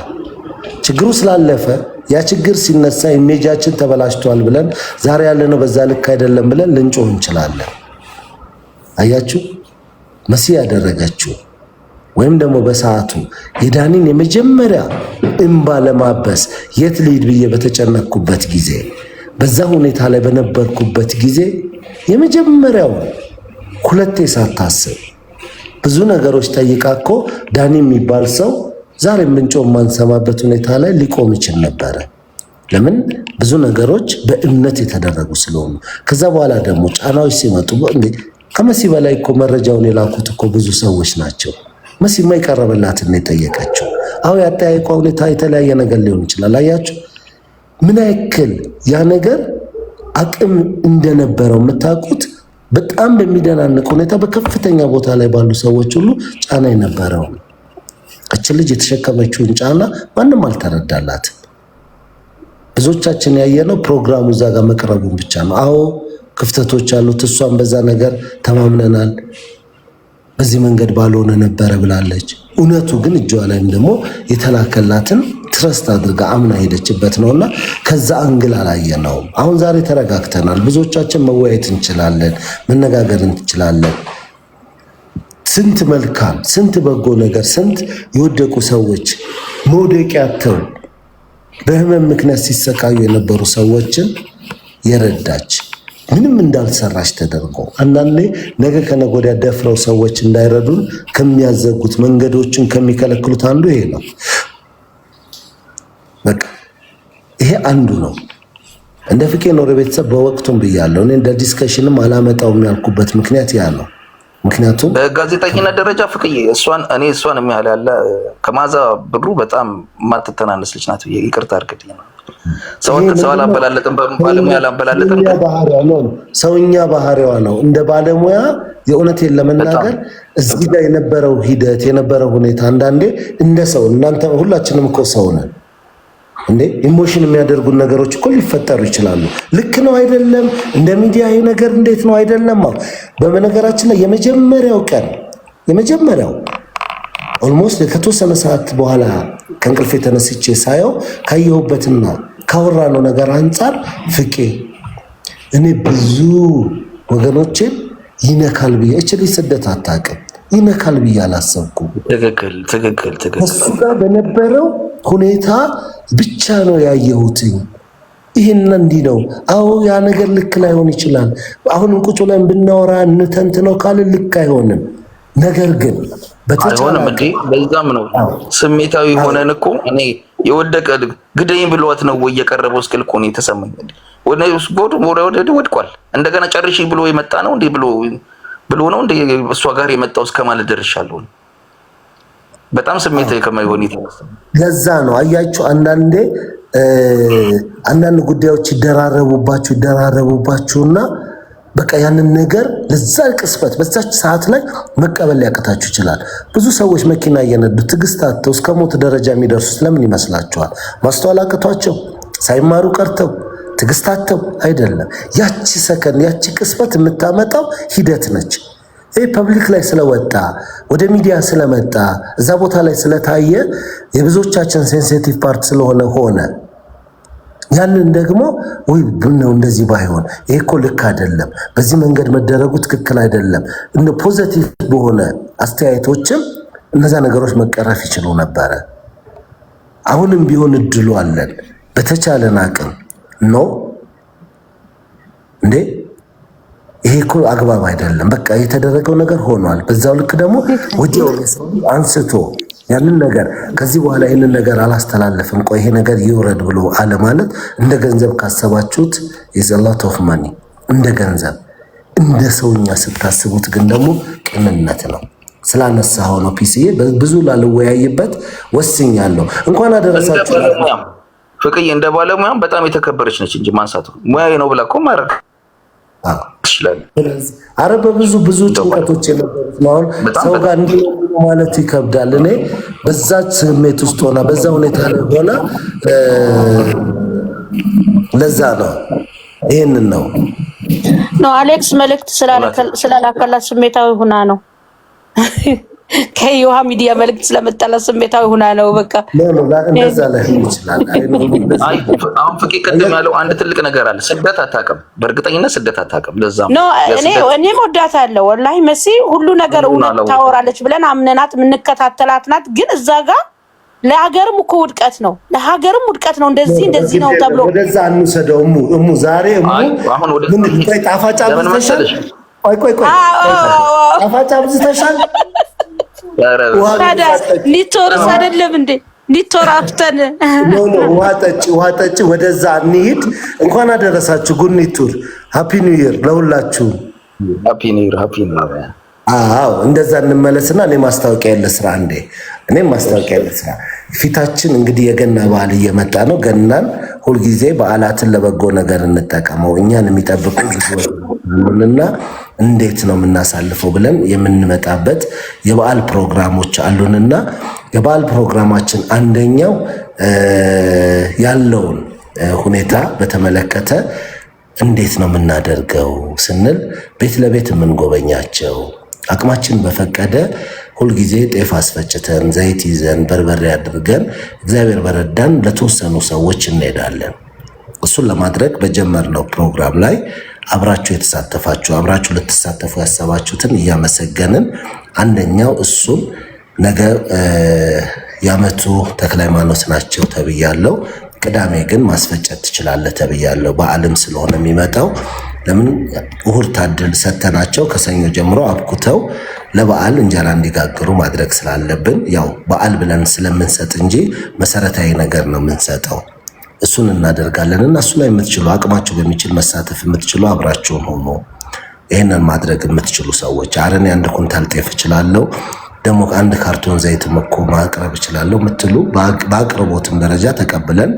ችግሩ ስላለፈ ያ ችግር ሲነሳ ኢሜጃችን ተበላሽቷል ብለን ዛሬ ያለነው በዛ ልክ አይደለም ብለን ልንጮህ እንችላለን። አያችሁ መሲ ያደረገችው ወይም ደግሞ በሰዓቱ የዳኒን የመጀመሪያ እንባ ለማበስ የት ልሂድ ብዬ በተጨነቅኩበት ጊዜ በዛ ሁኔታ ላይ በነበርኩበት ጊዜ የመጀመሪያው ሁለቴ ሳታስብ ብዙ ነገሮች ጠይቃ እኮ ዳኒ የሚባል ሰው ዛሬ ምንጮህ ማንሰማበት ሁኔታ ላይ ሊቆም ይችል ነበረ። ለምን ብዙ ነገሮች በእምነት የተደረጉ ስለሆኑ። ከዛ በኋላ ደግሞ ጫናዎች ሲመጡ እንዴ ከመሲ በላይ እኮ መረጃውን የላኩት እኮ ብዙ ሰዎች ናቸው። መሲ የማይቀርብላትን ነው የጠየቀችው። አሁን ያጠያየቋ ሁኔታ የተለያየ ነገር ሊሆን ይችላል። አያችሁ ምን ያክል ያ ነገር አቅም እንደነበረው የምታውቁት በጣም በሚደናንቅ ሁኔታ በከፍተኛ ቦታ ላይ ባሉ ሰዎች ሁሉ ጫና የነበረው እች ልጅ የተሸከመችውን ጫና ማንም አልተረዳላትም። ብዙዎቻችን ያየነው ፕሮግራሙ እዛ ጋር መቅረቡን ብቻ ነው። አዎ ክፍተቶች አሉት። እሷን በዛ ነገር ተማምነናል፣ በዚህ መንገድ ባልሆነ ነበረ ብላለች። እውነቱ ግን እጇ ላይም ደግሞ የተላከላትን ትረስት አድርጋ አምና ሄደችበት ነውና ከዛ አንግል አላየነውም። አሁን ዛሬ ተረጋግተናል። ብዙዎቻችን መወያየት እንችላለን፣ መነጋገር እንችላለን። ስንት መልካም ስንት በጎ ነገር ስንት የወደቁ ሰዎች መውደቂያቸው በህመም ምክንያት ሲሰቃዩ የነበሩ ሰዎችን የረዳች ምንም እንዳልሰራች ተደርጎ አንዳንዴ ነገ ከነገ ወዲያ ደፍረው ሰዎች እንዳይረዱን ከሚያዘጉት መንገዶችን ከሚከለክሉት አንዱ ይሄ ነው። በቃ ይሄ አንዱ ነው። እንደ ፍቄ ኖር ቤተሰብ በወቅቱም ብያለሁ። እኔ እንደ ዲስከሽንም አላመጣውም ያልኩበት ምክንያት ያ ነው። ምክንያቱም በጋዜጠኝነት ደረጃ ፍቅዬ እሷን የሚያህል ያለ ከማዛ ብሩ በጣም ማትተናነስ ልጅ ናት። ይቅርታ አድርግልኝ ነው ሰው አላበላለጥም፣ ባለሙያ አላበላለጥም። ሰውኛ ባህሪዋ ነው። እንደ ባለሙያ የእውነቴን ለመናገር እዚህ ጋር የነበረው ሂደት የነበረው ሁኔታ አንዳንዴ እንደ ሰው እናንተ ሁላችንም እኮ ሰው ነን እንዴ ኢሞሽን የሚያደርጉን ነገሮች እኮ ሊፈጠሩ ይችላሉ። ልክ ነው አይደለም? እንደ ሚዲያ ይሄ ነገር እንዴት ነው አይደለም? በመነገራችን ላይ የመጀመሪያው ኦልሞስት ከተወሰነ ሰዓት በኋላ ከእንቅልፌ ተነስቼ ሳየው ካየሁበትና ካወራነው ነገር አንጻር ፍቄ እኔ ብዙ ወገኖችን ይነካል ብዬ እችል ስደት አታውቅም ይነካል ብዬ አላሰብኩም። ትክክል እሱ ጋር በነበረው ሁኔታ ብቻ ነው ያየሁት። ይሄን እንዲህ ነው። አዎ ያ ነገር ልክ ላይሆን ይችላል። አሁን ቁጭ ብለን ብናወራ እንተንትነው ካለ ልክ አይሆንም። ነገር ግን አይሆንም እንዴ በዛም ነው ስሜታዊ ሆነን እኮ እኔ የወደቀ ግደኝ ብሏት ነው ወይ የቀረበው እስክል እኮ ነው የተሰማኝ። ወድቋል እንደገና ጨርሺ ብሎ የመጣ ነው እንዴ ብሎ ነው እንዴ እሷ ጋር የመጣው እስከማለት ደርሻለሁ። በጣም ስሜታዊ ከማይሆን ለዛ ነው አያችሁ አንዳንድ ጉዳዮች ይደራረቡባችሁና በቃ ያንን ነገር ለዛ ቅስፈት በዛች ሰዓት ላይ መቀበል ሊያቅታችሁ ይችላል። ብዙ ሰዎች መኪና እየነዱ ትዕግስት አጥተው እስከ ሞት ደረጃ የሚደርሱት ለምን ይመስላችኋል? ማስተዋል አቅቷቸው ሳይማሩ ቀርተው ትዕግስት አጥተው አይደለም። ያቺ ሰከንድ ያቺ ቅስፈት የምታመጣው ሂደት ነች። ይህ ፐብሊክ ላይ ስለወጣ ወደ ሚዲያ ስለመጣ እዛ ቦታ ላይ ስለታየ የብዙዎቻችን ሴንሲቲቭ ፓርት ስለሆነ ሆነ። ያንን ደግሞ ወይ ብነው እንደዚህ ባይሆን ይሄ እኮ ልክ አይደለም፣ በዚህ መንገድ መደረጉ ትክክል አይደለም፣ እንደ ፖዚቲቭ በሆነ አስተያየቶችም እነዛ ነገሮች መቀረፍ ይችሉ ነበረ። አሁንም ቢሆን እድሉ አለን በተቻለን አቅም ነው እንዴ ይሄ እኮ አግባብ አይደለም፣ በቃ የተደረገው ነገር ሆኗል። በዛው ልክ ደግሞ ወዲያው አንስቶ ያንን ነገር ከዚህ በኋላ ይሄንን ነገር አላስተላለፍም፣ ቆይ ይሄ ነገር ይወረድ ብሎ አለ ማለት እንደ ገንዘብ ካሰባችሁት የዘላት ኦፍ ማኒ እንደ ገንዘብ እንደ ሰውኛ ስታስቡት ግን ደግሞ ቅንነት ነው። ስላነሳው ነው ፒሲዬ ብዙ ላልወያይበት ወስኛለሁ። እንኳን አደረሳችሁ ፍቅዬ። እንደ ባለሙያም በጣም የተከበረች ነች እንጂ ማንሳቱ ሙያዬ ነው ብላ እኮ ማረግ ይችላል። አረ በብዙ ጭንቀቶች የነበሩት ነው። ሰው ጋር እንዲህ ማለት ይከብዳል። እኔ በዛ ስሜት ውስጥ ሆና በዛ ሁኔታ ላይ ሆና ለዛ ነው ይሄንን ነው አሌክስ መልእክት ስላላከላት ስሜታዊ ሆና ነው። ከዮሃ ሚዲያ መልእክት ስለመጣላት ስሜታዊ ሆና ነው። በቃ እንደዛ ላይ ይችላል። አሁን ፍቄ ቅድም ያለው አንድ ትልቅ ነገር አለ። ስደት አታውቅም፣ በእርግጠኝነት ስደት አታውቅም። ለዛም ነው እኔም ወዳታለሁ ወላሂ። መሲ ሁሉ ነገር እውነት ታወራለች ብለን አምነናት የምንከታተላት ናት። ግን እዛ ጋር ለሀገርም እኮ ውድቀት ነው፣ ለሀገርም ውድቀት ነው። እንደዚህ ነው ተብሎ ወደዛ አንሰደው። እሙ ዛሬ አሁን ወደ ምን ጣፋጫ ብዝተሻል? ቆይ ጣፋጫ ብዝተሻል? ሊቶርስ አይደለም እንዴ? ሊቶር አፍተን ውሃ ጠጪ። ወደዛ እንሂድ። እንኳን አደረሳችሁ። ጉድ ቱር ሃፒ ኒው ይር ለሁላችሁ። ሃፒ ኒው ይር። አዎ እንደዛ እንመለስና እኔ ማስታወቂያ ያለ ስራ እኔም ማስታወቂያ ያለ ስራ ፊታችን እንግዲህ የገና በዓል እየመጣ ነው። ገናን ሁልጊዜ በዓላትን ለበጎ ነገር እንጠቀመው። እኛን የሚጠብቁ ልጆችና እንዴት ነው የምናሳልፈው ብለን የምንመጣበት የበዓል ፕሮግራሞች አሉንና የበዓል ፕሮግራማችን አንደኛው ያለውን ሁኔታ በተመለከተ እንዴት ነው የምናደርገው ስንል ቤት ለቤት የምንጎበኛቸው አቅማችን በፈቀደ ሁልጊዜ ጤፍ አስፈጭተን ዘይት ይዘን በርበሬ አድርገን እግዚአብሔር በረዳን ለተወሰኑ ሰዎች እንሄዳለን። እሱን ለማድረግ በጀመርነው ፕሮግራም ላይ አብራችሁ የተሳተፋችሁ አብራችሁ ልትሳተፉ ያሰባችሁትን እያመሰገንን አንደኛው እሱን ነገ የዓመቱ ተክለ ሃይማኖት ናቸው ተብያለሁ። ቅዳሜ ግን ማስፈጨት ትችላለህ ተብያለሁ። በዓልም ስለሆነ የሚመጣው ለምን እሁድ ታድል ሰተናቸው ከሰኞ ጀምሮ አብኩተው ለበዓል እንጀራ እንዲጋግሩ ማድረግ ስላለብን ያው በዓል ብለን ስለምንሰጥ እንጂ መሰረታዊ ነገር ነው የምንሰጠው። እሱን እናደርጋለን እና እሱ ላይ የምትችሉ አቅማችሁ በሚችል መሳተፍ የምትችሉ አብራችሁን ሆኖ ይህንን ማድረግ የምትችሉ ሰዎች አረን አንድ ኩንታል ጤፍ እችላለሁ ደግሞ አንድ ካርቶን ዘይት እኮ ማቅረብ እችላለሁ የምትሉ በአቅርቦትም ደረጃ ተቀብለን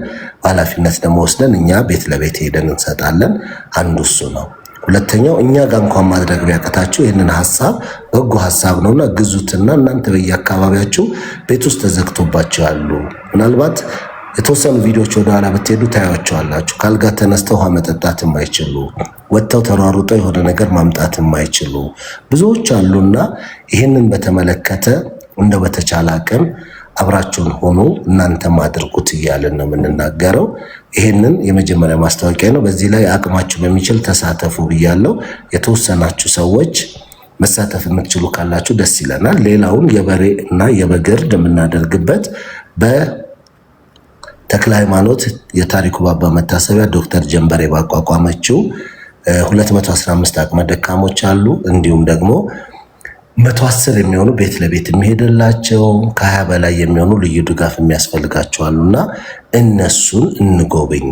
ኃላፊነት ደግሞ ወስደን እኛ ቤት ለቤት ሄደን እንሰጣለን። አንዱ እሱ ነው። ሁለተኛው እኛ ጋር እንኳን ማድረግ ቢያቀታችሁ ይህንን ሐሳብ በጎ ሐሳብ ነውና ግዙትና እናንተ በየአካባቢያችሁ ቤት ውስጥ ተዘግቶባችሁ ያሉ ምናልባት የተወሰኑ ቪዲዮዎች ወደ ኋላ ብትሄዱ ታያቸዋላችሁ። ካልጋ ተነስተው ውሃ መጠጣት የማይችሉ ወጥተው ተሯሩጠው የሆነ ነገር ማምጣት የማይችሉ ብዙዎች አሉና ይህንን በተመለከተ እንደው በተቻለ አቅም አብራችሁን ሆኖ እናንተም አድርጉት እያልን ነው የምንናገረው። ይህንን የመጀመሪያ ማስታወቂያ ነው። በዚህ ላይ አቅማችሁ በሚችል ተሳተፉ ብያለሁ። የተወሰናችሁ ሰዎች መሳተፍ የምትችሉ ካላችሁ ደስ ይለናል። ሌላውን የበሬ እና የበግ እርድ የምናደርግበት ተክለ ሃይማኖት የታሪኩ ባባ መታሰቢያ ዶክተር ጀንበሬ ባቋቋመችው 215 አቅመ ደካሞች አሉ። እንዲሁም ደግሞ 110 የሚሆኑ ቤት ለቤት የሚሄድላቸው ከ20 በላይ የሚሆኑ ልዩ ድጋፍ የሚያስፈልጋቸው አሉና እነሱን እንጎብኝ።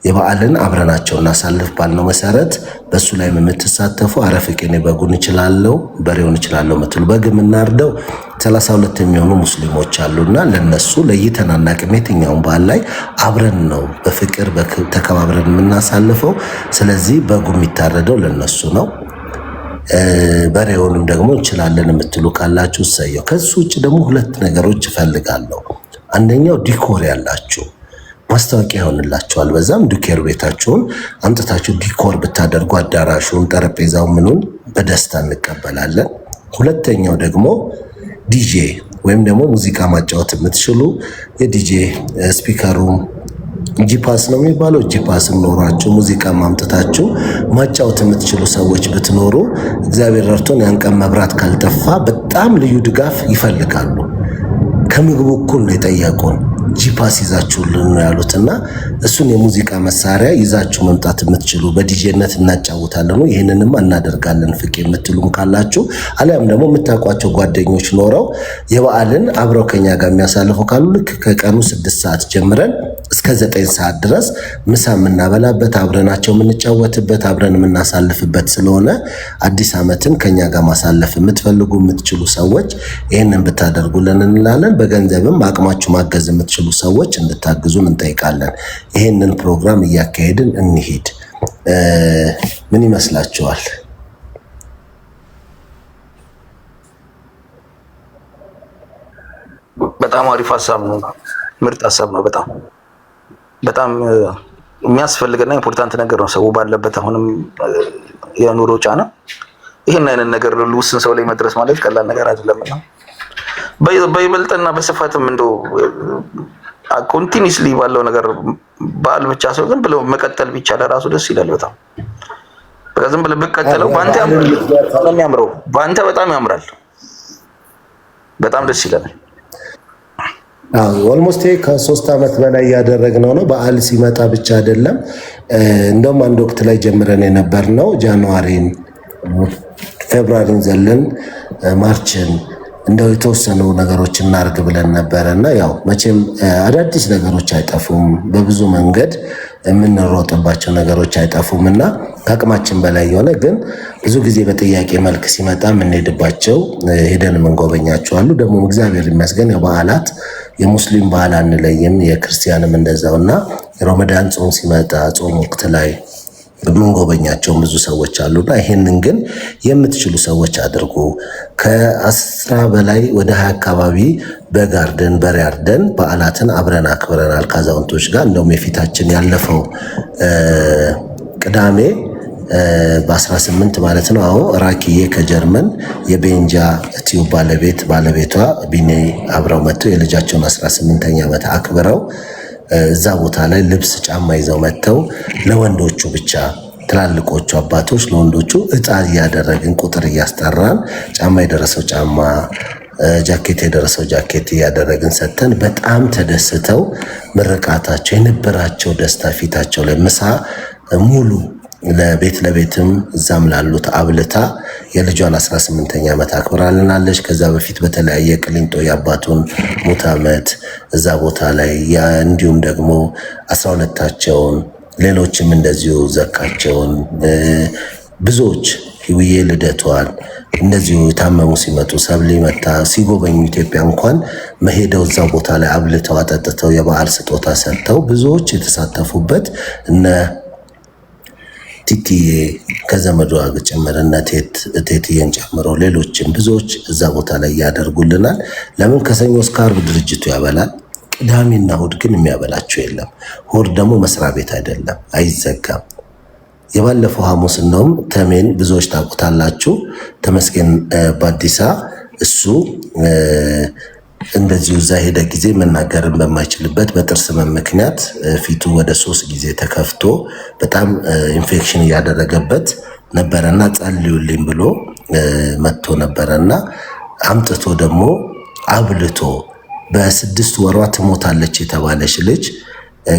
የበዓልን አብረናቸው እናሳልፍ ባልነው መሰረት በሱ ላይ የምትሳተፉ አረፍቄኔ በጉን እችላለሁ በሬውን እችላለሁ ምትሉ በግ የምናርደው 32 የሚሆኑ ሙስሊሞች አሉና ለነሱ ለይተን አናቅም። የትኛውን በዓል ላይ አብረን ነው በፍቅር ተከባብረን የምናሳልፈው። ስለዚህ በጉ የሚታረደው ለነሱ ነው። በሬውንም ደግሞ እንችላለን የምትሉ ካላችሁ እሰየው። ከሱ ውጭ ደግሞ ሁለት ነገሮች እፈልጋለሁ። አንደኛው ዲኮር ያላችሁ ማስታወቂያ ይሆንላችኋል። በዛም ዱኬር ቤታችሁን አምጥታችሁ ዲኮር ብታደርጉ አዳራሹን፣ ጠረጴዛው ምኑን በደስታ እንቀበላለን። ሁለተኛው ደግሞ ዲጄ ወይም ደግሞ ሙዚቃ ማጫወት የምትችሉ የዲጄ ስፒከሩም ጂፓስ ነው የሚባለው ጂፓስም ኖራችሁ ሙዚቃ ማምጥታችሁ ማጫወት የምትችሉ ሰዎች ብትኖሩ እግዚአብሔር ረድቶን ያን ቀን መብራት ካልጠፋ በጣም ልዩ ድጋፍ ይፈልጋሉ። ከምግቡ እኩል ነው የጠየቁን። ጂፓስ ይዛችሁልን ነው ያሉትና እሱን የሙዚቃ መሳሪያ ይዛችሁ መምጣት የምትችሉ በዲጄነት እናጫውታለን። ይሄንንም እናደርጋለን ፍቄ የምትሉም ካላችሁ አሊያም ደግሞ የምታውቋቸው ጓደኞች ኖረው የበዓልን አብረው ከኛ ጋር የሚያሳልፉ ካሉ ልክ ከቀኑ 6 ሰዓት ጀምረን እስከ 9 ሰዓት ድረስ ምሳ የምናበላበት አብረናቸው የምንጫወትበት አብረን የምናሳልፍበት ስለሆነ አዲስ ዓመትን ከኛ ጋር ማሳለፍ የምትፈልጉ የምትችሉ ሰዎች ይሄንን ብታደርጉልን እንላለን። በገንዘብም አቅማችሁ ማገዝ የምትችሉ ሰዎች እንድታግዙን እንጠይቃለን። ይሄንን ፕሮግራም እያካሄድን እንሂድ። ምን ይመስላችኋል? በጣም አሪፍ ሀሳብ ነው። ምርጥ ሀሳብ ነው። በጣም የሚያስፈልግና ኢምፖርታንት ነገር ነው። ሰው ባለበት አሁንም የኑሮ ጫና ይሄን አይነት ነገር ውስን ሰው ላይ መድረስ ማለት ቀላል ነገር አይደለም። በይበልጥና በስፋትም እንደው ኮንቲኒስሊ ባለው ነገር በዓል ብቻ ሰው ዝም ብለው መቀጠል ቢቻል ራሱ ደስ ይላል በጣም። በቃ ዝም ብለው በቀጠለው ባንተ ያምራል፣ ባንተ በጣም ያምራል፣ በጣም ደስ ይላል። ኦልሞስት ከ3 ዓመት በላይ ያደረግነው ነው። በዓል ሲመጣ ብቻ አይደለም። እንደውም አንድ ወቅት ላይ ጀምረን የነበርነው ጃንዋሪን፣ ፌብሩዋሪን ዘለን ማርችን እንደው የተወሰኑ ነገሮች እናርግ ብለን ነበረና ያው መቼም አዳዲስ ነገሮች አይጠፉም፣ በብዙ መንገድ የምንሮጥባቸው ነገሮች አይጠፉምና ከአቅማችን በላይ የሆነ ግን ብዙ ጊዜ በጥያቄ መልክ ሲመጣ የምንሄድባቸው ሄደን የምንጎበኛቸው አሉ። ደግሞ እግዚአብሔር ይመስገን የበዓላት የሙስሊም በዓል አንለይም፣ የክርስቲያንም እንደዛውና የረመዳን ጾም ሲመጣ ጾም ወቅት ላይ የምንጎበኛቸውን ብዙ ሰዎች አሉና ይሄንን ግን የምትችሉ ሰዎች አድርጉ። ከ10 በላይ ወደ 20 አካባቢ በጋርደን በሪያርደን በዓላትን አብረን አክብረናል ከአዛውንቶች ጋር። እንደውም የፊታችን ያለፈው ቅዳሜ በ18 ማለት ነው። አዎ ራኪዬ ከጀርመን የቤንጃ ቲዩብ ባለቤቷ ቢኔ አብረው መጥተው የልጃቸውን 18ኛ ዓመት አክብረው እዛ ቦታ ላይ ልብስ ጫማ ይዘው መጥተው ለወንዶቹ ብቻ ትላልቆቹ አባቶች ለወንዶቹ እጣ እያደረግን ቁጥር እያስጠራን ጫማ የደረሰው ጫማ ጃኬት የደረሰው ጃኬት እያደረግን ሰተን በጣም ተደስተው ምርቃታቸው የነበራቸው ደስታ ፊታቸው ላይ ምሳ ሙሉ ለቤትም እዛም ላሉት አብልታ የልጇን 18ኛ ዓመት አክብራልናለች። ከዛ በፊት በተለያየ ቅሊንጦ የአባቱን ሙት ዓመት እዛ ቦታ ላይ እንዲሁም ደግሞ 12ታቸውን ሌሎችም እንደዚሁ ዘካቸውን ብዙዎች ህውዬ ልደቷን እንደዚሁ የታመሙ ሲመጡ ሰብሊ መታ ሲጎበኙ ኢትዮጵያ እንኳን መሄደው እዛ ቦታ ላይ አብልተው አጠጥተው የበዓል ስጦታ ሰጥተው ብዙዎች የተሳተፉበት እነ ቲቲዬ ከዘመዷ ጭምር እነ ቴትዬን ጨምሮ ሌሎችም ብዙዎች እዛ ቦታ ላይ ያደርጉልናል። ለምን ከሰኞ እስከ ዓርብ ድርጅቱ ያበላል። ቅዳሜና እሑድ ግን የሚያበላቸው የለም። እሑድ ደግሞ መስሪያ ቤት አይደለም፣ አይዘጋም። የባለፈው ሐሙስ እንደውም ተሜን ብዙዎች ታውቁታላችሁ። ተመስገን ባዲሳ እሱ እንደዚሁ እዛ ሄደ ጊዜ መናገርን በማይችልበት በጥርስ ምክንያት ፊቱ ወደ 3 ጊዜ ተከፍቶ በጣም ኢንፌክሽን እያደረገበት ነበረና ጸልዩልኝ ብሎ መጥቶ ነበረና አምጥቶ ደግሞ አብልቶ በ6 ወሯ ትሞታለች የተባለች ልጅ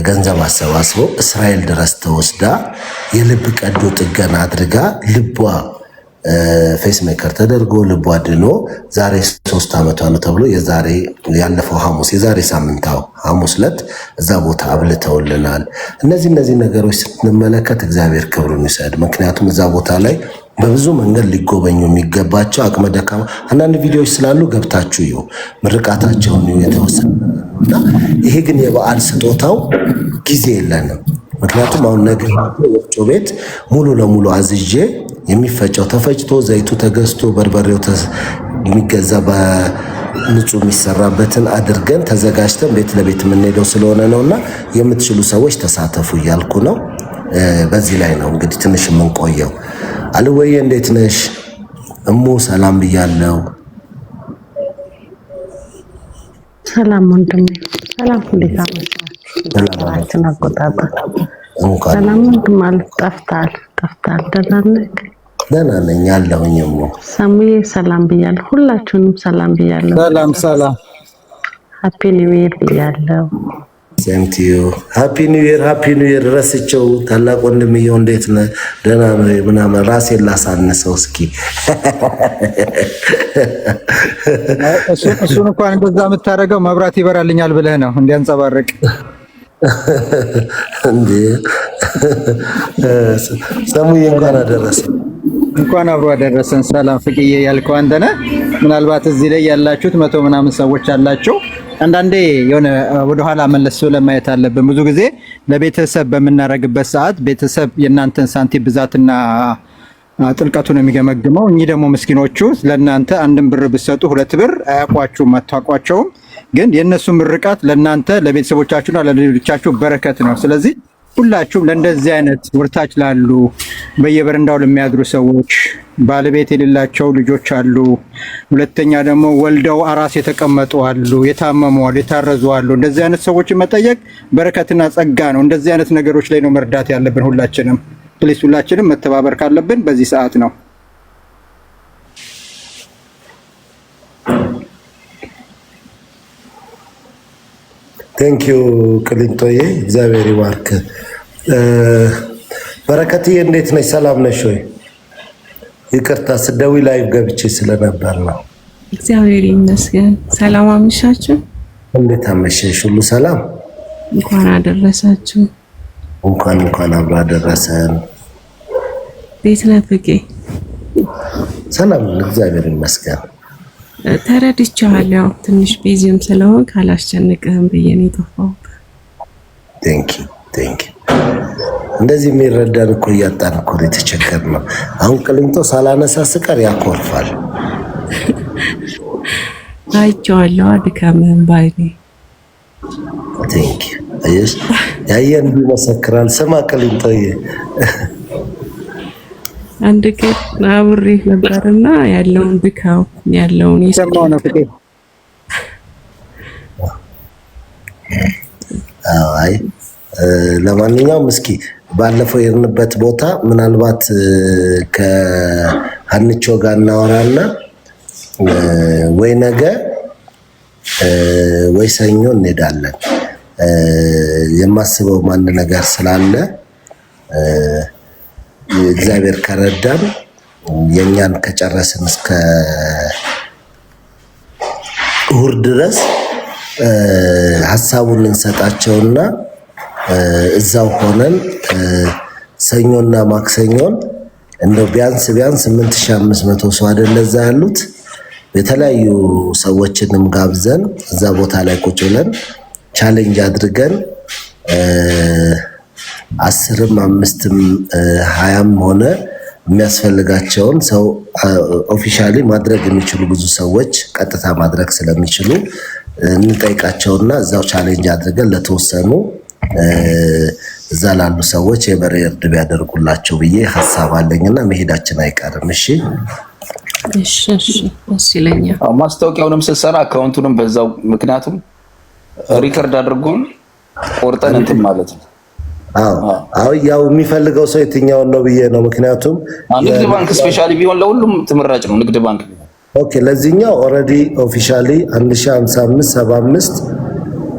ገንዘብ አሰባስቦ እስራኤል ድረስ ተወስዳ የልብ ቀዶ ጥገና አድርጋ ልቧ ፌስ ሜከር ተደርጎ ልቧ ድኖ ዛሬ 3 ዓመቷ ነው ተብሎ ያለፈው ሐሙስ የዛሬ ሳምንታው ሐሙስ ዕለት እዛ ቦታ አብልተውልናል። እነዚህ ነገሮች ስትመለከት እግዚአብሔር ክብሩን ይሰድ። ምክንያቱም እዛ ቦታ ላይ በብዙ መንገድ ሊጎበኙ የሚገባቸው አቅመ ደካማ አንዳንድ ቪዲዮዎች ስላሉ ገብታችሁ እዩ፣ ምርቃታቸውን የተወሰነና ይሄ ግን የበዓል ስጦታው ጊዜ የለንም። ምክንያቱም አሁን ነገ ወፍጮ ቤት ሙሉ ለሙሉ አዝዤ የሚፈጨው ተፈጭቶ ዘይቱ ተገዝቶ በርበሬው የሚገዛ በንጹህ የሚሰራበትን አድርገን ተዘጋጅተን ቤት ለቤት የምንሄደው ስለሆነ ነውና የምትችሉ ሰዎች ተሳተፉ እያልኩ ነው። በዚህ ላይ ነው እንግዲህ ትንሽ የምንቆየው። አልወዬ እንዴት ነሽ እሙ? ሰላም ብያለሁ። ሰላም ወንድሜ፣ ሰላም እንዴት አመሻችሁ? ሰላም አቆጣጠር ሰላም ወንድም ማለት ጠፍታል። ደህና ነህ? ደህና ነኝ አለሁኝ። እሙ ሰሙዬ ሰላም ብያለሁ። ሁላችሁንም ሰላም ብያለሁ። ሰላም ሃፒ ኒው ኢየር ብያለሁ። ሴም ቱ ዩ ሃፒ ኒው ኢየር። ረስቸው ታላቅ ወንድምየው እንዴት ነህ? ደህና ነህ? ምናምን ራሴን ላሳንሰው እስኪ። እሱን እንኳን እንደዛ የምታደርገው መብራት ይበራልኛል ብለህ ነው እንዲያንጸባርቅ እንዴ? ሰሙዬ እንኳን አደረሰ። እንኳን አብሮ አደረሰን። ሰላም ፍቅዬ ያልከው አንተ ነህ። ምናልባት እዚህ ላይ ያላችሁት 100 ምናምን ሰዎች አላችሁ። አንዳንዴ የሆነ ወደኋላ መለስ ብለን ማየት አለብን። ብዙ ጊዜ ለቤተሰብ በምናረግበት ሰዓት ቤተሰብ የእናንተን ሳንቲም ብዛትና ጥልቀቱን የሚገመግመው፣ እኚህ ደግሞ ምስኪኖቹ ለእናንተ 1 ብር ብትሰጡ 2 ብር አያውቋችሁም፣ አታውቋቸውም። ግን የእነሱ ምርቃት ለእናንተ ለቤተሰቦቻችሁና ለልጆቻችሁ በረከት ነው። ስለዚህ ሁላችሁም ለእንደዚህ አይነት ወርታች ላሉ በየበረንዳው ለሚያድሩ ሰዎች ባለቤት የሌላቸው ልጆች አሉ። ሁለተኛ ደግሞ ወልደው አራስ የተቀመጡ አሉ፣ የታመሙ አሉ፣ የታረዙ አሉ። እንደዚህ አይነት ሰዎች መጠየቅ በረከትና ጸጋ ነው። እንደዚህ አይነት ነገሮች ላይ ነው መርዳት ያለብን ሁላችንም። ፕሊስ ሁላችንም መተባበር ካለብን በዚህ ሰዓት ነው። ቴንክ ዩ ቅሊንጦዬ፣ እግዚአብሔር ይባርክ። በረከትዬ እንዴት ነሽ? ሰላም ነሽ ወይ? ይቅርታ ስደውይ ላይቭ ገብቼ ስለነበር ነው። እግዚአብሔር ይመስገን። ሰላም አመሻችሁ። እንዴት አመሸሽ? ሁሉ ሰላም? እንኳን አደረሳችሁ። እንኳን አብሮ አደረሰን። ቤት ነህ ፍቄ? ሰላም እግዚአብሔር ይመስገን። ተረድቻለሁ። ትንሽ ቢዚም ስለሆን ካላስጨንቅህም ብዬ ነው የጠፋሁት። ቴንክ ዩ። እንደዚህ የሚረዳን እኮ እያጣን እኮ የተቸገርነው። አሁን ቅሊንጦ ሳላነሳ ስቀር ያኮርፋል። አይቼዋለሁ ድካምህን ባይኔ። ቴንክ ዩ። አየሽ ያየን ይመሰክራል። ስማ ቅሊንጦዬ፣ አንድ ቀን አብሬ ነበርና ያለውን ድካም ያለውን ይሰማው ነው ፍቄ። አይ ለማንኛውም እስኪ ባለፈው የርንበት ቦታ ምናልባት ከሀንቾ ጋር እናወራና ወይ ነገ ወይ ሰኞ እንሄዳለን። የማስበው ማን ነገር ስላለ እግዚአብሔር ከረዳን የኛን ከጨረስን እስከ እሑድ ድረስ ሐሳቡን እንሰጣቸውና እዛው ሆነን ሰኞና ማክሰኞን እንደው ቢያንስ 8500 ሰው አይደለ እዛ ያሉት የተለያዩ ሰዎችንም ጋብዘን እዛ ቦታ ላይ ቁጭ ብለን ቻሌንጅ አድርገን 10ም 5ም 20ም ሆነ የሚያስፈልጋቸውን ሰው ኦፊሻሊ ማድረግ የሚችሉ ብዙ ሰዎች ቀጥታ ማድረግ ስለሚችሉ እንጠይቃቸውና እዛው ቻሌንጅ አድርገን ለተወሰኑ እዛ ላሉ ሰዎች የበሬ እርድ ቢያደርጉላቸው ብዬ ሐሳብ አለኝና መሄዳችን አይቀርም። እሺ ደስ ይለኛል። ማስታወቂያውንም ስትሰራ አካውንቱንም በዛው፣ ምክንያቱም ሪከርድ አድርጎን ቆርጠን እንትን ማለት ነው። አዎ ያው የሚፈልገው ሰው የትኛውን ነው ብዬ ነው። ምክንያቱም ንግድ ባንክ ስፔሻሊ ቢሆን ለሁሉም ተመራጭ ነው። ንግድ ባንክ ኦኬ። ለዚህኛው ኦልሬዲ ኦፊሻሊ 1055 75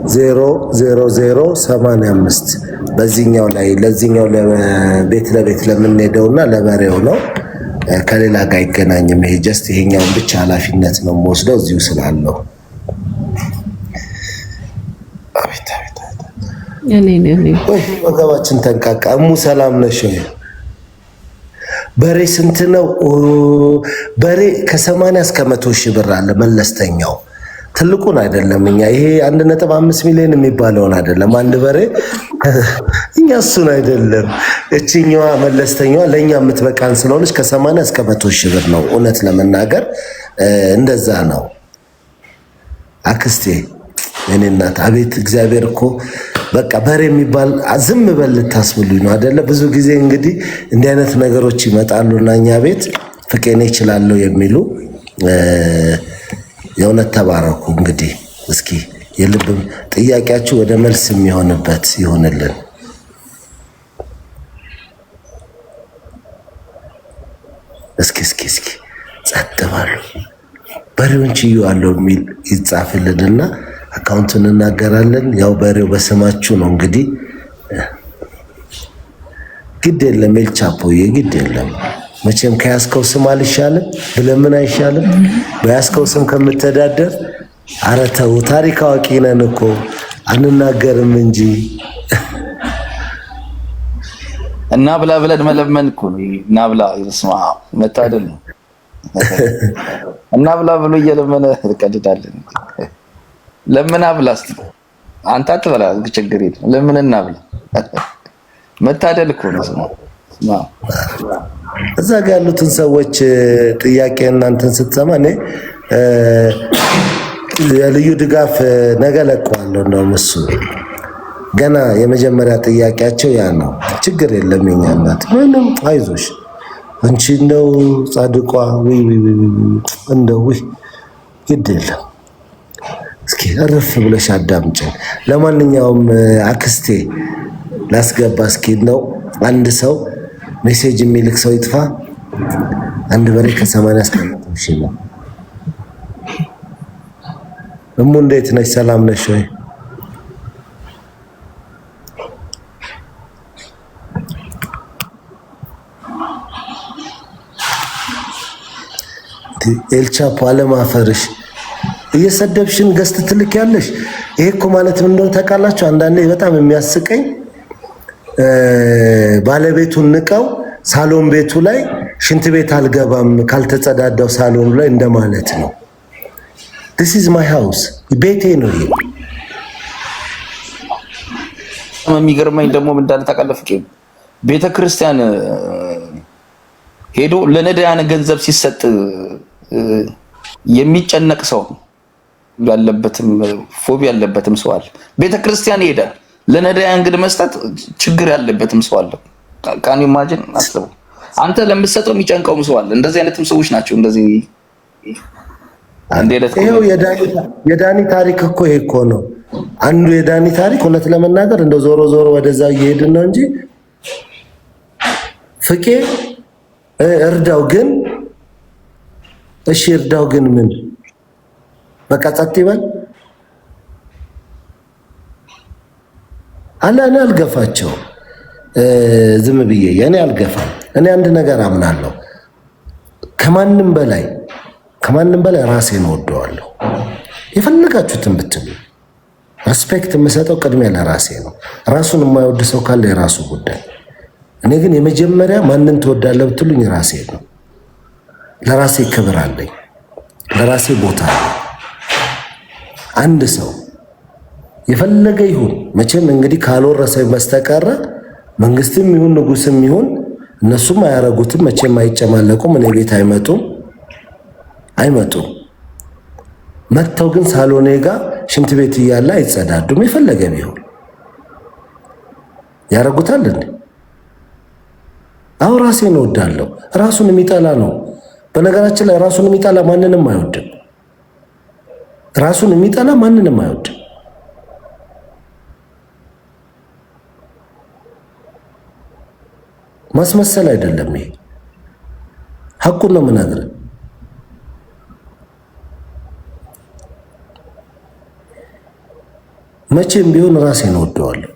00085 በዚህኛው ላይ ለዚህኛው ለቤት ለቤት ለምንሄደውና ለበሬው ነው። ከሌላ ጋር አይገናኝም። ይሄ ጀስት ይሄኛውን ብቻ ኃላፊነት ነው የምወስደው እዚሁ ስላለው። አቤት ወይ ወገባችን ተንቃቃ። እሙ ሰላም ነሽ ወይ? በሬ ስንት ነው? በሬ ከ80 እስከ 100 ሺህ ብር አለ መለስተኛው። ትልቁን አይደለም እኛ ይሄ 1.5 ሚሊዮን የሚባለውን አይደለም። አንድ በሬ እኛ እሱን አይደለም። እቺኛዋ መለስተኛዋ ለኛ የምትበቃን ስለሆነች ከ80 እስከ 100 ሺህ ብር ነው። እውነት ለመናገር እንደዛ ነው። አክስቴ የኔ እናት አቤት እግዚአብሔር እኮ በቃ በሬ የሚባል ዝም በል ልታስብሉኝ ነው አይደለ? ብዙ ጊዜ እንግዲህ እንዲህ አይነት ነገሮች ይመጣሉና እኛ ቤት ፍቄኔ ይችላል የሚሉ የእውነት ተባረኩ። እንግዲህ እስኪ የልብም ጥያቄያችሁ ወደ መልስ የሚሆንበት ይሆንልን። እስኪ ጸጥ ባሉ በሬውን ችዬዋለሁ የሚል ይጻፍልንና አካውንቱን እናገራለን። ያው በሬው በስማችሁ ነው እንግዲህ ግድ የለም ኤልቻፖዬ፣ ግድ የለም መቼም ከያዝከው ስም አልሻልም ብለምን አይሻልም? በያዝከው ስም ከምተዳደር ኧረ ተው፣ ታሪክ አዋቂ ነን እኮ አንናገርም እንጂ እና ብላ ብለን መለመን እኮ ነው። እና ብላ ይስማ መታደል ነው። እና ብላ ብሎ እየለመነ ልቀድዳለን። ለምን አብላ እስቲ አንተ አትበላ፣ ችግር የለም። ለምን እና ብላ መታደል እኮ ነው። ስማ እዛ ጋር ያሉትን ሰዎች ጥያቄ እናንተን ስትሰማ እኔ የልዩ ድጋፍ ነገ ለቀዋለሁ። እንደውም እሱ ገና የመጀመሪያ ጥያቄያቸው ያ ነው። ችግር የለም የኛ እናት ምንም አይዞሽ አንቺ እንደው ጻድቋ እንደው ግድ የለም እስኪ እረፍ ብለሽ አዳምጪኝ። ለማንኛውም አክስቴ ላስገባ እስኪ ነው አንድ ሰው ሜሴጅ የሚልክ ሰው ይጥፋ። አንድ በሬ ከ80 እስከ 100 ሺህ ነው። እሙ እንዴት ነሽ? ሰላም ነሽ ወይ? ኤልቻፖ አለማፈርሽ እየሰደብሽን ገስት ትልክ ያለሽ። ይሄ እኮ ማለት ምን እንደሆነ ታውቃላችሁ? አንዳንዴ በጣም የሚያስቀኝ ባለቤቱን ንቀው ሳሎን ቤቱ ላይ ሽንት ቤት አልገባም ካልተጸዳዳው ሳሎኑ ላይ እንደማለት ነው። this is my house ቤቴ ነው ይሄ። የሚገርመኝ ደግሞ ምን እንዳለ ታውቃለህ? ቤተክርስቲያን ሄዶ ለነዳያን ገንዘብ ሲሰጥ የሚጨነቅ ሰው ያለበትም ፎቢያ ያለበትም ሰው አለ። ቤተክርስቲያን ሄደ ለነዳያን ግን መስጠት ችግር ያለበትም ሰው አለ። ካን ኢማጂን አስቡ። አንተ ለምትሰጠው የሚጨንቀውም ሰው አለ። እንደዚህ አይነትም ሰዎች ናቸው። እንደዚህ ይሄው የዳኒ ታሪክ እኮ ይሄ እኮ ነው አንዱ የዳኒ ታሪክ። እውነት ለመናገር እንደው ዞሮ ዞሮ ወደዛ እየሄድን ነው እንጂ ፍቄ እርዳው ግን እሺ እርዳው ግን ምን በቃ ጸጥ ይበል አለ። እኔ አልገፋቸው ዝም ብዬ እኔ አልገፋም። እኔ አንድ ነገር አምናለሁ፣ ከማንም በላይ ራሴን እወደዋለሁ። የፈለጋችሁትን ብትሉ ሪስፔክት የምሰጠው ቅድሚያ ለራሴ ነው። ራሱን የማይወድ ሰው ካለ የራሱ ጉዳይ። እኔ ግን የመጀመሪያ ማንን ትወዳለህ ብትሉኝ ራሴ ነው። ለራሴ ክብር አለኝ፣ ለራሴ ቦታ አለኝ። አንድ ሰው የፈለገ ይሁን መቼም እንግዲህ ካልወረሰኝ በስተቀር መንግስትም ይሁን ንጉስም ይሁን እነሱም አያረጉትም፣ መቼም አይጨማለቁም፣ እኔ ቤት አይመጡም። መጥተው ግን ሳሎኔ ጋር ሽንት ቤት እያለ አይጸዳዱም። የፈለገ ቢሆን ያረጉታል እንዴ? አው ራሴን እወዳለሁ። ራሱን የሚጠላ ነው። በነገራችን ላይ ራሱን የሚጠላ ማንንም አይወድም። ራሱን የሚጠላ ማንንም አይወድም። ማስመሰል አይደለም ይሄ፣ ሐቁን ነው የምነግርህ። መቼም ቢሆን ራሴን እወደዋለሁ።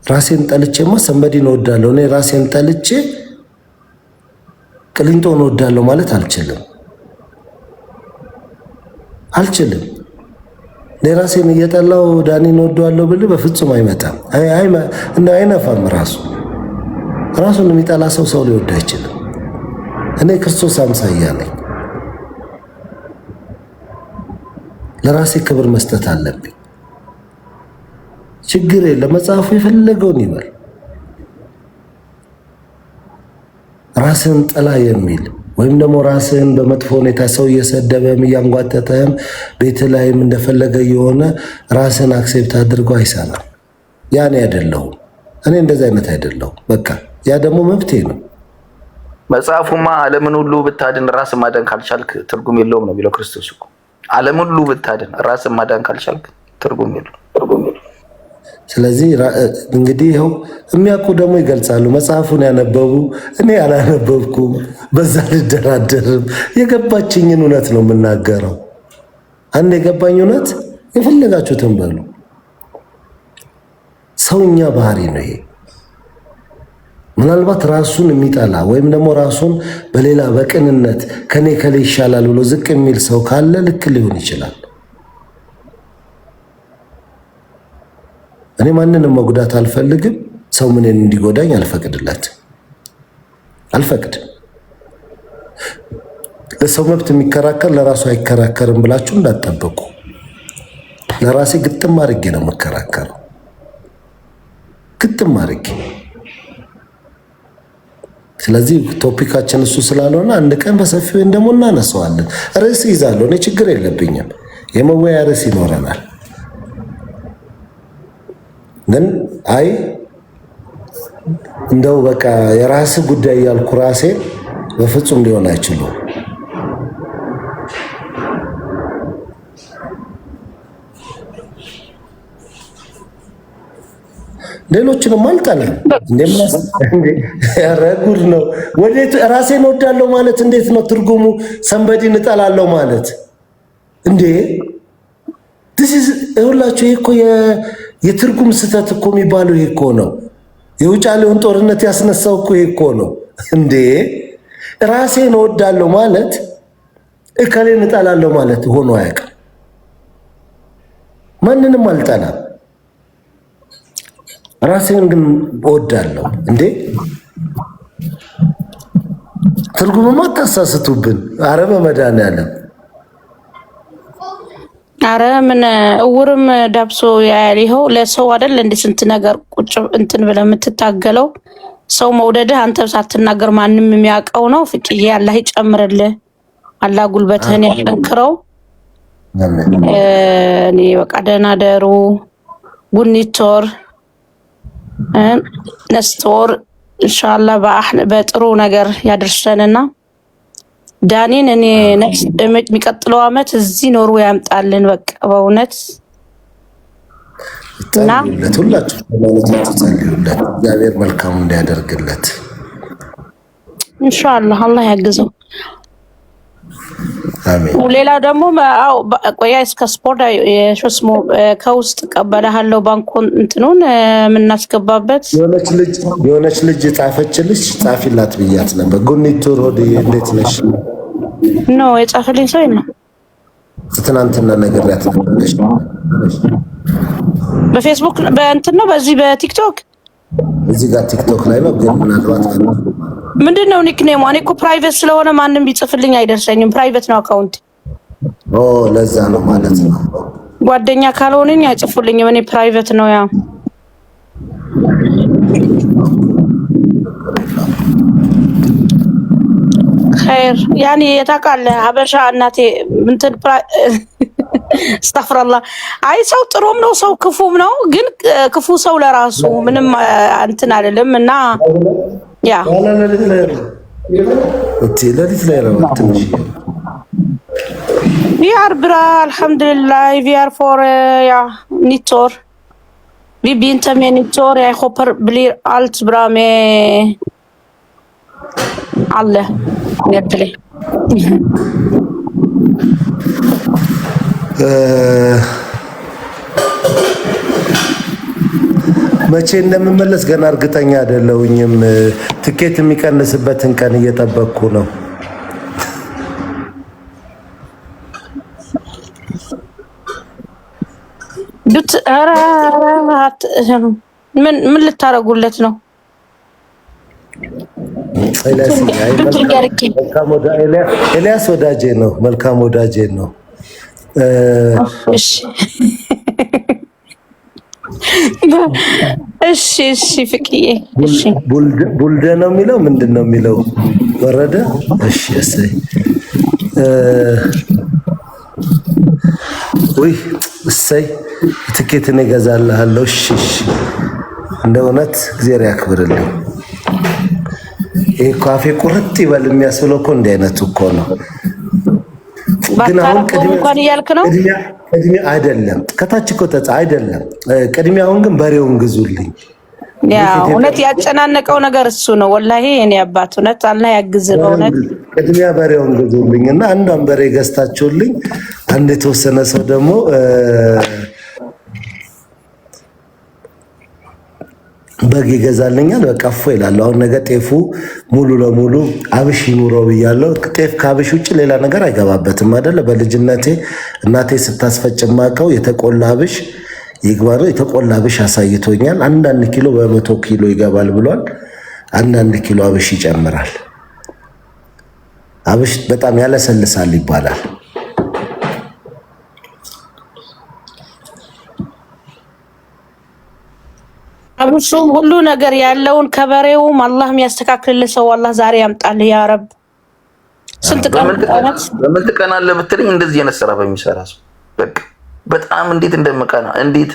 ራሴን ጠልቼማ ሰንበዲን እወዳለሁ። እኔ ራሴን ጠልቼ ቅሊንጦን እወዳለሁ ማለት አልችልም። ለራሴን እየጠላው ዳኒን እወደዋለሁ ብል በፍጹም አይመጣም፣ አይነፋም። ራሱን የሚጠላ ሰው ሊወድ አይችልም። እኔ ክርስቶስ አምሳያ ነኝ። ለራሴ ክብር መስጠት አለብኝ። ችግር የለም፣ መጽሐፉ የፈለገውን ይበል። ራስን ጥላ የሚል ወይም ደግሞ ራስን በመጥፎ ሁኔታ ሰው እየሰደበም እያንጓተተም ቤት ላይም እንደፈለገ የሆነ ራስን አክሴፕት አድርጎ አይሰራም። ያኔ አይደለሁም እኔ እንደዚህ አይነት አይደለሁም። በቃ ያ ደግሞ መብቴ ነው። መጽሐፉማ ዓለምን ሁሉ ብታድን ራስን ማዳን ካልቻልክ ትርጉም የለውም ነው የሚለው ክርስቶስ እኮ። ዓለምን ሁሉ ብታድን ራስን ማዳን ካልቻልክ ትርጉም የለውም። ስለዚህ እንግዲህ ይኸው የሚያውቁ ደግሞ ይገልጻሉ። መጽሐፉን ያነበቡ እኔ ያላነበብኩም በዛ ልደራደርም። የገባችኝን እውነት ነው የምናገረው። አንድ የገባኝ እውነት የፈለጋችሁትን በሉ። ሰውኛ ባህሪ ነው ይሄ። ምናልባት ራሱን የሚጠላ ወይም ደግሞ ራሱን በሌላ በቅንነት ከኔ ይሻላል ብሎ ዝቅ የሚል ሰው ካለ ልክ ሊሆን ይችላል። እኔ ማንንም መጉዳት አልፈልግም። ሰው ምንን እንዲጎዳኝ አልፈቅድም። ለሰው መብት የሚከራከር ለራሱ አይከራከርም ብላችሁ እንዳትጠብቁ። ለራሴ ግጥም አድርጌ ነው የምከራከረው፣ ግጥም አድርጌ። ስለዚህ ቶፒካችን እሱ ስላልሆነ አንድ ቀን በሰፊው ደግሞ እናነሳዋለን። ርዕስ ይዛለሁ እኔ፣ ችግር የለብኝም። የመወያ ርዕስ ይኖረናል። ግን አይ እንደው በቃ የራስ ጉዳይ ያልኩ ራሴ በፍጹም ሊሆን አይችልም። ሌሎችንም አልጠላም። ጉድ ነው። ወዴት ራሴን እወዳለሁ ማለት እንዴት ነው ትርጉሙ? ሰንበዲን እጠላለሁ ማለት እንዴ? ሁላችሁ ይሄ እኮ የትርጉም ስህተት እኮ የሚባለው ይሄ እኮ ነው። የውጫሌውን ጦርነት ያስነሳው እኮ ይሄ እኮ ነው እንዴ። ራሴን እወዳለሁ ማለት እከሌን እጠላለሁ ማለት ሆኖ አያውቅም። ማንንም አልጠላም። ራሴን ግን እወዳለሁ እንዴ። ትርጉምማ አታሳስቱብን። አረ በመድኃኒዓለም አረ ምን እውርም ዳብሶ ያያል። ይኸው ለሰው አይደል እንደ ስንት ነገር ቁጭ እንትን ብለህ የምትታገለው ሰው መውደድህ አንተ ሳትናገር ማንም የሚያውቀው ነው። ፍቅዬ አላህ ይጨምርልህ፣ አላህ ጉልበትህን ያጠንክረው። እኔ በቃ ደህና ደሩ ጉኒቶር ነስቶር ኢንሻአላህ በጥሩ ነገር ያደርሰንና ዳኒን እኔ የሚቀጥለው አመት እዚህ ኖሩ ያምጣልን። በቃ በእውነት እና ሁላችሁ ተጸልዩለት፣ እግዚአብሔር መልካም እንዲያደርግለት ኢንሻአላህ አላህ ያግዘው። አሜን። ሌላ ደግሞ ቆያ እስከ ስፖርት የሽስሙ ከውስጥ ቀበላለው ባንኮን እንትኑን የምናስገባበት የሆነች ልጅ ጻፈችልሽ፣ ጻፊላት ብያት ነበር። ጉኒቱር ሆዴ እንዴት ነሽ? ኖ የጻፈልኝ ሰው የለም። ትናንትና ነግሬያት ነበርሽ። በፌስቡክ በእንትን ነው በዚህ በቲክቶክ እዚህ ጋር ቲክቶክ ላይ ነው። ግን ምናልባት ምንድነው ኒክኔሙ? እኔ እኮ ፕራይቬት ስለሆነ ማንም ቢጽፍልኝ አይደርሰኝም። ፕራይቬት ነው አካውንት። ለዛ ነው ማለት ነው። ጓደኛ ካልሆነኝ አይጽፉልኝም። እኔ ፕራይቬት ነው ያ ኸይር ያኔ የታውቃለህ ሀበሻ እናቴ እንትን አስተግፍሩላህ። አይ ሰው ጥሩም ነው ሰው ክፉም ነው። ግን ክፉ ሰው ለራሱ ምንም እንትን አይደለም እና ያ ለሊት ላይ ነው ትንሽ ቪአር ብራ አልሐምዱሊላህ ቪአር ፎር ያ ኒቶር ቢቢንተም ኒቶር ያ ሆፐር ብሊር አልት ብራሜ አለ ነጥሌ መቼ እንደምመለስ ገና እርግጠኛ አይደለሁኝም። ትኬት የሚቀንስበትን ቀን እየጠበቅኩ ነው። ምን ልታረጉለት ነው? ኤልያስ ወዳጄ ነው። መልካም ወዳጄ ነው። እሺ ፍቅዬ ቡልደ ነው የሚለው ምንድን ነው የሚለው? ወረደ። እሺ እሰይ ወይ እሰይ ትኬትን እገዛልሃለሁ። እሺ እንደ እውነት እግዚአብሔር ያክብርልኝ። ይሄ ካፌ ቁርጥ ይበል የሚያስብለው እኮ እንዲህ አይነቱ እኮ ነው። ግን አሁን ቅድሚያ አይደለም ከታች እኮ አይደለም ቅድሚያ። አሁን ግን በሬውን ግዙልኝ። እውነት ያጨናነቀው ነገር እሱ ነው። ወላሂ እኔ አባት እውነት አላህ ያግዝ። በእውነት ቅድሚያ በሬውን ግዙልኝ እና አንዷን በሬ ገዝታችሁልኝ አንድ የተወሰነ ሰው ደግሞ በግ ይገዛልኛል። በቃ እፎ ይላል። አሁን ነገ ጤፉ ሙሉ ለሙሉ አብሽ ይኑረው ብያለሁ። ጤፍ ከአብሽ ውጭ ሌላ ነገር አይገባበትም አይደለ? በልጅነቴ እናቴ ስታስፈጭማቀው የተቆላ አብሽ ይግባ ነው። የተቆላ አብሽ አሳይቶኛል። አንዳንድ ኪሎ በ100 ኪሎ ይገባል ብሏል። አንዳንድ ኪሎ አብሽ ይጨምራል። አብሽ በጣም ያለሰልሳል ይባላል። አብሱም ሁሉ ነገር ያለውን ከበሬውም አላህ የሚያስተካክልልህ ሰው አላህ ዛሬ ያምጣልህ ያ ረብ። ስንት ቀን በምን ትቀናለህ ብትለኝ እንደዚህ አይነት ስራ በሚሰራ ሰው በቃ በጣም እንዴት እንደምቀና እንዴት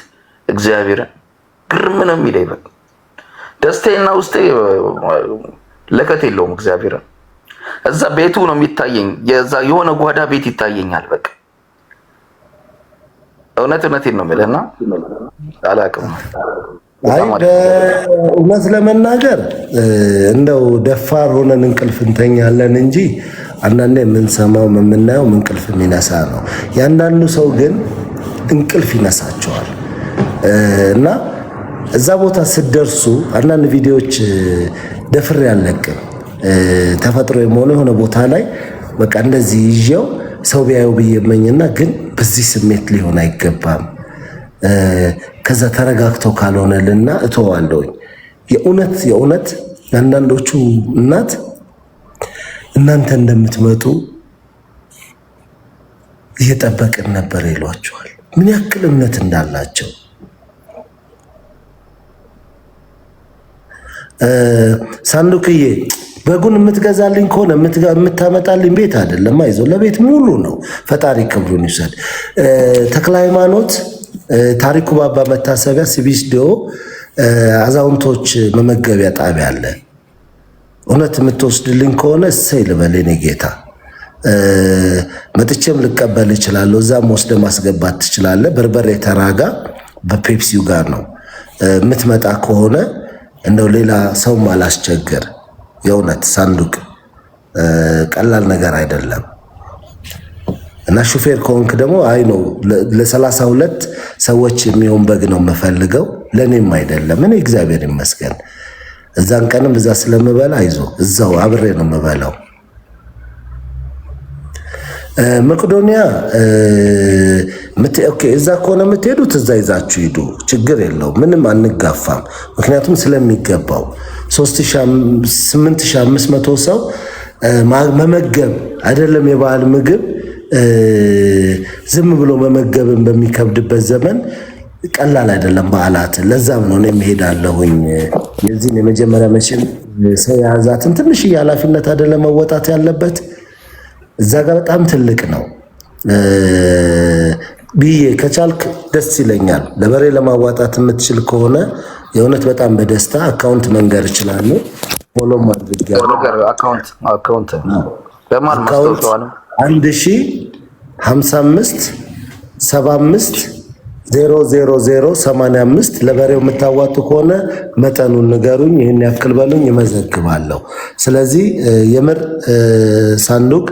እግዚአብሔር ግርም ነው የሚለኝ። በቃ ደስታዬና ውስጤ ለከት የለውም። እግዚአብሔርን እዛ ቤቱ ነው የሚታየኝ። የዛ የሆነ ጓዳ ቤት ይታየኛል። በቃ እውነቴን ነው የምልህና አላውቅም። አይ በእውነት ለመናገር እንደው ደፋር ሆነን እንቅልፍ እንተኛለን እንጂ አንዳንዴ የምንሰማው የምናየው እንቅልፍ የሚነሳ ነው። ያንዳንዱ ሰው ግን እንቅልፍ ይነሳቸዋል እና እዛ ቦታ ስትደርሱ አንዳንድ ቪዲዮዎች ደፍሬ አልለቅም። ተፈጥሮ የሆነ ቦታ ላይ በቃ እንደዚህ ይዤው ሰው ቢያየው ብዬመኝና ግን በዚህ ስሜት ሊሆን አይገባም። ከዛ ተረጋግተው ካልሆነልና እተዋለሁኝ። የእውነት አንዳንዶቹ እናንተ እንደምትመጡ እየጠበቅን ነበር ይሏቸዋል። ምን ያክል እምነት እንዳላቸው ሳንዱቅዬ በጉን የምትገዛልኝ ከሆነ የምታመጣልኝ ቤት አይደለም፣ አይዞህ ለቤት ሙሉ ነው። ፈጣሪ ክብሩን ይውሰድ። ተክለ ሃይማኖት ታሪኩ ባባ መታሰቢያ ሲቢስዲዮ አዛውንቶች መመገቢያ ጣቢያ አለ። እውነት የምትወስድልኝ ከሆነ እሰይ ልበል የኔ ጌታ። መጥቼም ልቀበል እችላለሁ። እዛም ወስደ ማስገባት ትችላለህ። በርበሬ ተራጋ በፔፕሲው ጋር ነው የምትመጣ ከሆነ እንደው ሌላ ሰውም አላስቸግር። የእውነት ሳንዱቅ ቀላል ነገር አይደለም እና ሹፌር ከሆንክ ደግሞ አይ ነው ለ32 ሰዎች የሚሆን በግ ነው የምፈልገው፣ ለኔም አይደለም። እኔ እግዚአብሔር ይመስገን እዛን ቀንም እዛ ስለምበላ አይዞ እዛው አብሬ ነው የምበላው። መቄዶንያ ኦኬ፣ እዛ ከሆነ የምትሄዱት እዛ ይዛችሁ ሂዱ፣ ችግር የለው፣ ምንም አንጋፋም። ምክንያቱም ስለሚገባው 8500 ሰው መመገብ አይደለም የበዓል ምግብ ዝም ብሎ መመገብን በሚከብድበት ዘመን ቀላል አይደለም በዓላትን። ለዛም ነው እኔም እሄዳለሁኝ። የዚህን የመጀመሪያ መቼም ሰው የያዛትን ትንሽ ኃላፊነት አይደለም መወጣት ያለበት። እዛ ጋር በጣም ትልቅ ነው ብዬ ከቻልክ ደስ ይለኛል። ለበሬ ለማዋጣት የምትችል ከሆነ የእውነት በጣም በደስታ አካውንት መንገር እችላለሁ። ፎሎ ማድረግ አካውንት በማን ማስተዋወቅ 1055 75 00085 ለበሬው የምታዋጡ ከሆነ መጠኑን ንገሩኝ፣ ይህን ያክል በሉኝ፣ እመዘግባለሁ። ስለዚህ የምር ሳንዱቅ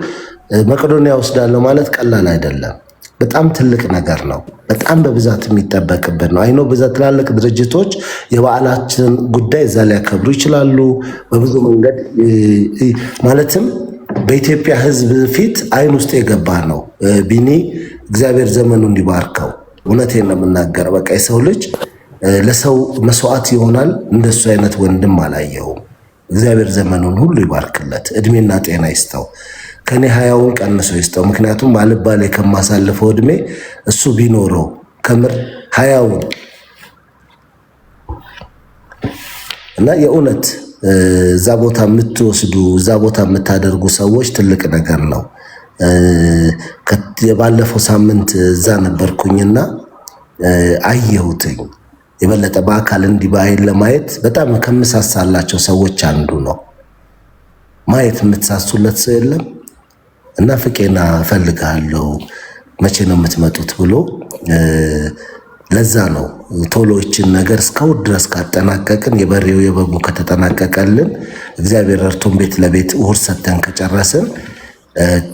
መቄዶንያ ወስዳለሁ ማለት ቀላል አይደለም። በጣም ትልቅ ነገር ነው። በጣም በብዛት የሚጠበቅበት ነው። አይኖ ብዛት ትላልቅ ድርጅቶች የበዓላችን ጉዳይ እዛ ሊያከብሩ ይችላሉ በብዙ መንገድ። ማለትም በኢትዮጵያ ሕዝብ ፊት አይን ውስጥ የገባ ነው። ቢኒ እግዚአብሔር ዘመኑ እንዲባርከው። እውነቴን ነው የምናገረው። በቃ የሰው ልጅ ለሰው መስዋዕት ይሆናል። እንደሱ አይነት ወንድም አላየሁም። እግዚአብሔር ዘመኑን ሁሉ ይባርክለት፣ እድሜና ጤና ይስጠው። ከኔ 20ውን ቀንሶ ይስጠው። ምክንያቱም አልባሌ ከማሳልፈው እድሜ እሱ ቢኖረው ከምር 20ውን እና የእውነት እዛ ቦታ የምትወስዱ እዛ ቦታ የምታደርጉ ሰዎች ትልቅ ነገር ነው። የባለፈው ሳምንት እዛ ነበርኩኝና አየሁትኝ። የበለጠ በአካል እንዲህ በአይን ለማየት በጣም ከምሳሳላቸው ሰዎች አንዱ ነው። ማየት የምትሳሱለት ሰው የለም እና ፍቄና እፈልግሃለሁ መቼ ነው የምትመጡት ብሎ ለዛ ነው ቶሎችን ነገር እስካሁን ድረስ ካጠናቀቅን የበሬው የበጉ ከተጠናቀቀልን እግዚአብሔር ረድቶን ቤት ለቤት እሑድ ሰተን ከጨረስን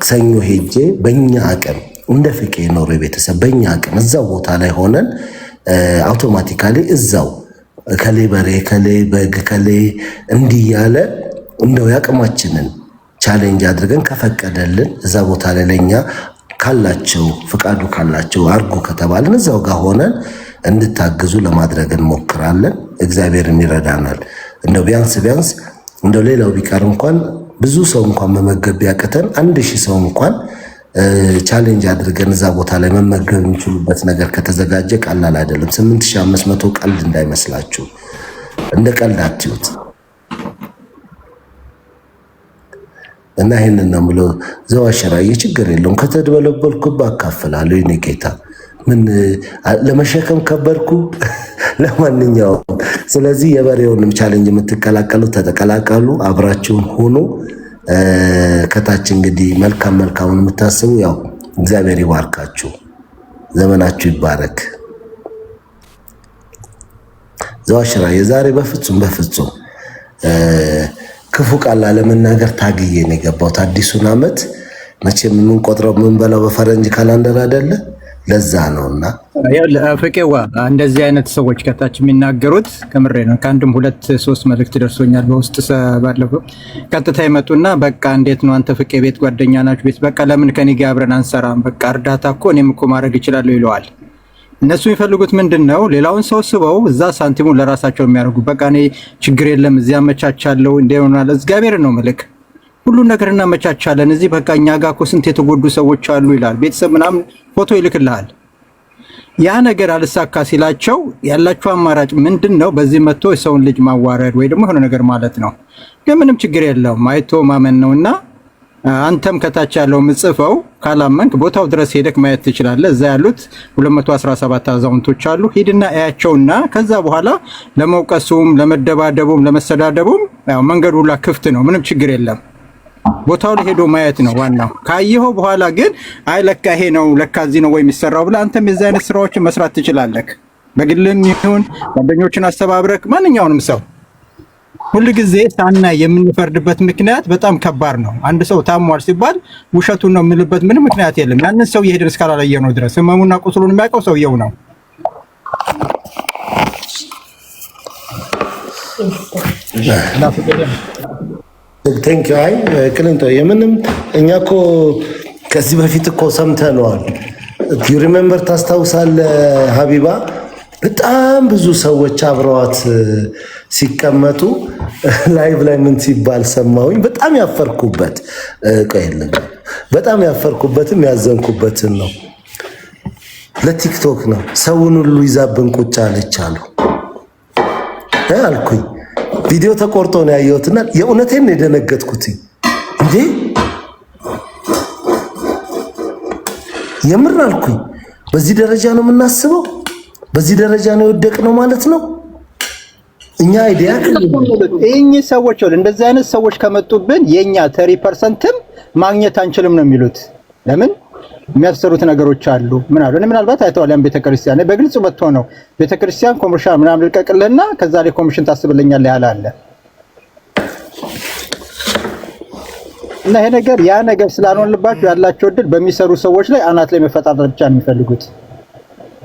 ሰኞ ሄጄ በእኛ አቅም እንደ ፍቄ ኖሮ ቤተሰብ በእኛ አቅም እዛው ቦታ ላይ ሆነን አውቶማቲካሊ እዛው ከሌ በሬ ከሌ በግ ከሌ እንዲህ ያለ እንደው ያቅማችንን ቻሌንጅ አድርገን ከፈቀደልን እዛ ቦታ ላይ ለኛ ካላቸው ፍቃዱ ካላቸው አርጉ ከተባልን እዛው ጋር ሆነን እንድታግዙ ለማድረግ እንሞክራለን። እግዚአብሔርም ይረዳናል። እንደው ቢያንስ እንደው ሌላው ቢቀር እንኳን ብዙ ሰው እንኳን መመገብ ቢያቅተን 1000 ሰው እንኳን ቻሌንጅ አድርገን እዛ ቦታ ላይ መመገብ የሚችሉበት ነገር ከተዘጋጀ ቀላል አይደለም። 8500 ቀልድ እንዳይመስላችሁ፣ እንደ ቀልድ አትዩት። እና ይሄንን ነው የምለው። ዘዋሽራዬ ችግር የለውም ከተደበለበልኩ አካፍላለሁ። የኔ ጌታ ምን ለመሸከም ከበርኩ ለማንኛውም ስለዚህ የበሬውንም ቻሌንጅ የምትቀላቀሉ ተቀላቀሉ፣ አብራችሁን ሁኑ። ከታች እንግዲህ መልካሙን የምታስቡ ያው እግዚአብሔር ይባርካችሁ፣ ዘመናችሁ ይባረክ። ዘዋሽራ የዛሬ በፍጹም ክፉ ቃል አለመናገር ታግዬ ነው የገባሁት። አዲሱን ዓመት መቼም የምንቆጥረው የምንበላው በፈረንጅ ካላንደር አይደለ? ለዛ ነውና ፍቄዋ እንደዚህ አይነት ሰዎች ከታች የሚናገሩት ከምሬ ነው። ከአንድም 2-3 መልእክት ደርሶኛል በውስጥ ባለፈው ቀጥታ ይመጡና በቃ እንዴት ነው አንተ ፍቄ ቤት ጓደኛ ናችሁ ቤት በቃ ለምን ከኔ ጋር አብረን አንሰራም? በቃ እርዳታ እኮ እኔም እኮ ማድረግ እችላለሁ ይለዋል። እነሱ የሚፈልጉት ምንድነው? ሌላውን ሰው ስበው እዛ ሳንቲሙን ለራሳቸው የሚያደርጉ በቃ እኔ ችግር የለም እዚያ አመቻቻለሁ እንደሆነና እግዚአብሔር ነው መልክ ሁሉ ነገር እናመቻቻለን እዚህ በቃ እኛ ጋር እኮ ስንት የተጎዱ ሰዎች አሉ ይላል። ቤተሰብ ምናምን ፎቶ ይልክልሃል። ያ ነገር አልሳካ ሲላቸው ያላቸው አማራጭ ምንድነው? በዚህ መጥቶ የሰውን ልጅ ማዋረድ ወይ ደግሞ የሆነ ነገር ማለት ነው። ግን ምንም ችግር የለውም አይቶ ማመን ነውና አንተም ከታች ያለው ምጽፈው ካላመንክ ቦታው ድረስ ሄደክ ማየት ትችላለህ። እዛ ያሉት 217 አዛውንቶች አሉ። ሂድና እያቸውና ከዛ በኋላ ለመውቀሱም ለመደባደቡም ለመሰዳደቡም ያው መንገዱ ሁላ ክፍት ነው። ምንም ችግር የለም። ቦታው ላይ ሄዶ ማየት ነው ዋናው። ካየኸው በኋላ ግን አይ ለካ ይሄ ነው ለካ እዚህ ነው ወይ የሚሰራው ብለህ አንተም የዛ አይነት ስራዎችን መስራት ትችላለህ። በግልም ይሁን ጓደኞችን አስተባብረክ ማንኛውንም ሰው ሁሉ ጊዜ ሳና የምንፈርድበት ምክንያት በጣም ከባድ ነው። አንድ ሰው ታሟል ሲባል ውሸቱን ነው የምንልበት ምንም ምክንያት የለም። ያንን ሰው ይሄድን እስካላለየ ነው ድረስ ህመሙና ቁስሉን የሚያውቀው ሰውየው ነው። ቴንክ ዩ። አይ ቅሊንጦ የምንም እኛ እኮ ከዚህ በፊት እኮ ሰምተነዋል። ዩ ሪሜምበር ታስታውሳለህ ሀቢባ? በጣም ብዙ ሰዎች አብረዋት ሲቀመጡ ላይቭ ላይ ምን ሲባል ሰማሁኝ። በጣም ያፈርኩበት ቆይልኝ በጣም ያፈርኩበትም ያዘንኩበትን ነው። ለቲክቶክ ነው ሰውን ሁሉ ይዛብን ቁጭ አለች አሉ አልኩኝ። ቪዲዮ ተቆርጦ ነው ያየሁትና የእውነቴን ነው የደነገጥኩት። እንዴ የምር አልኩኝ። በዚህ ደረጃ ነው የምናስበው? በዚህ ደረጃ ነው የወደቅነው ማለት ነው። እኛ አይዲያ እኚህ ሰዎች እንደዚህ አይነት ሰዎች ከመጡብን የኛ 30%ም ማግኘት አንችልም ነው የሚሉት። ለምን የሚያሰሩት ነገሮች አሉ። ምን አሉ? ምናልባት አይተዋል። ያን ቤተክርስቲያን በግልጽ መጥቶ ነው ቤተክርስቲያን ኮመርሻል ምናምን ልቀቅልህና ከዛ ላይ ኮሚሽን ታስብልኛለህ ያለ አለ። እና ይሄ ነገር ያ ነገር ስላልሆነባቸው ያላቸው እድል በሚሰሩ ሰዎች ላይ አናት ላይ መፈጣጠር ብቻ ነው የሚፈልጉት።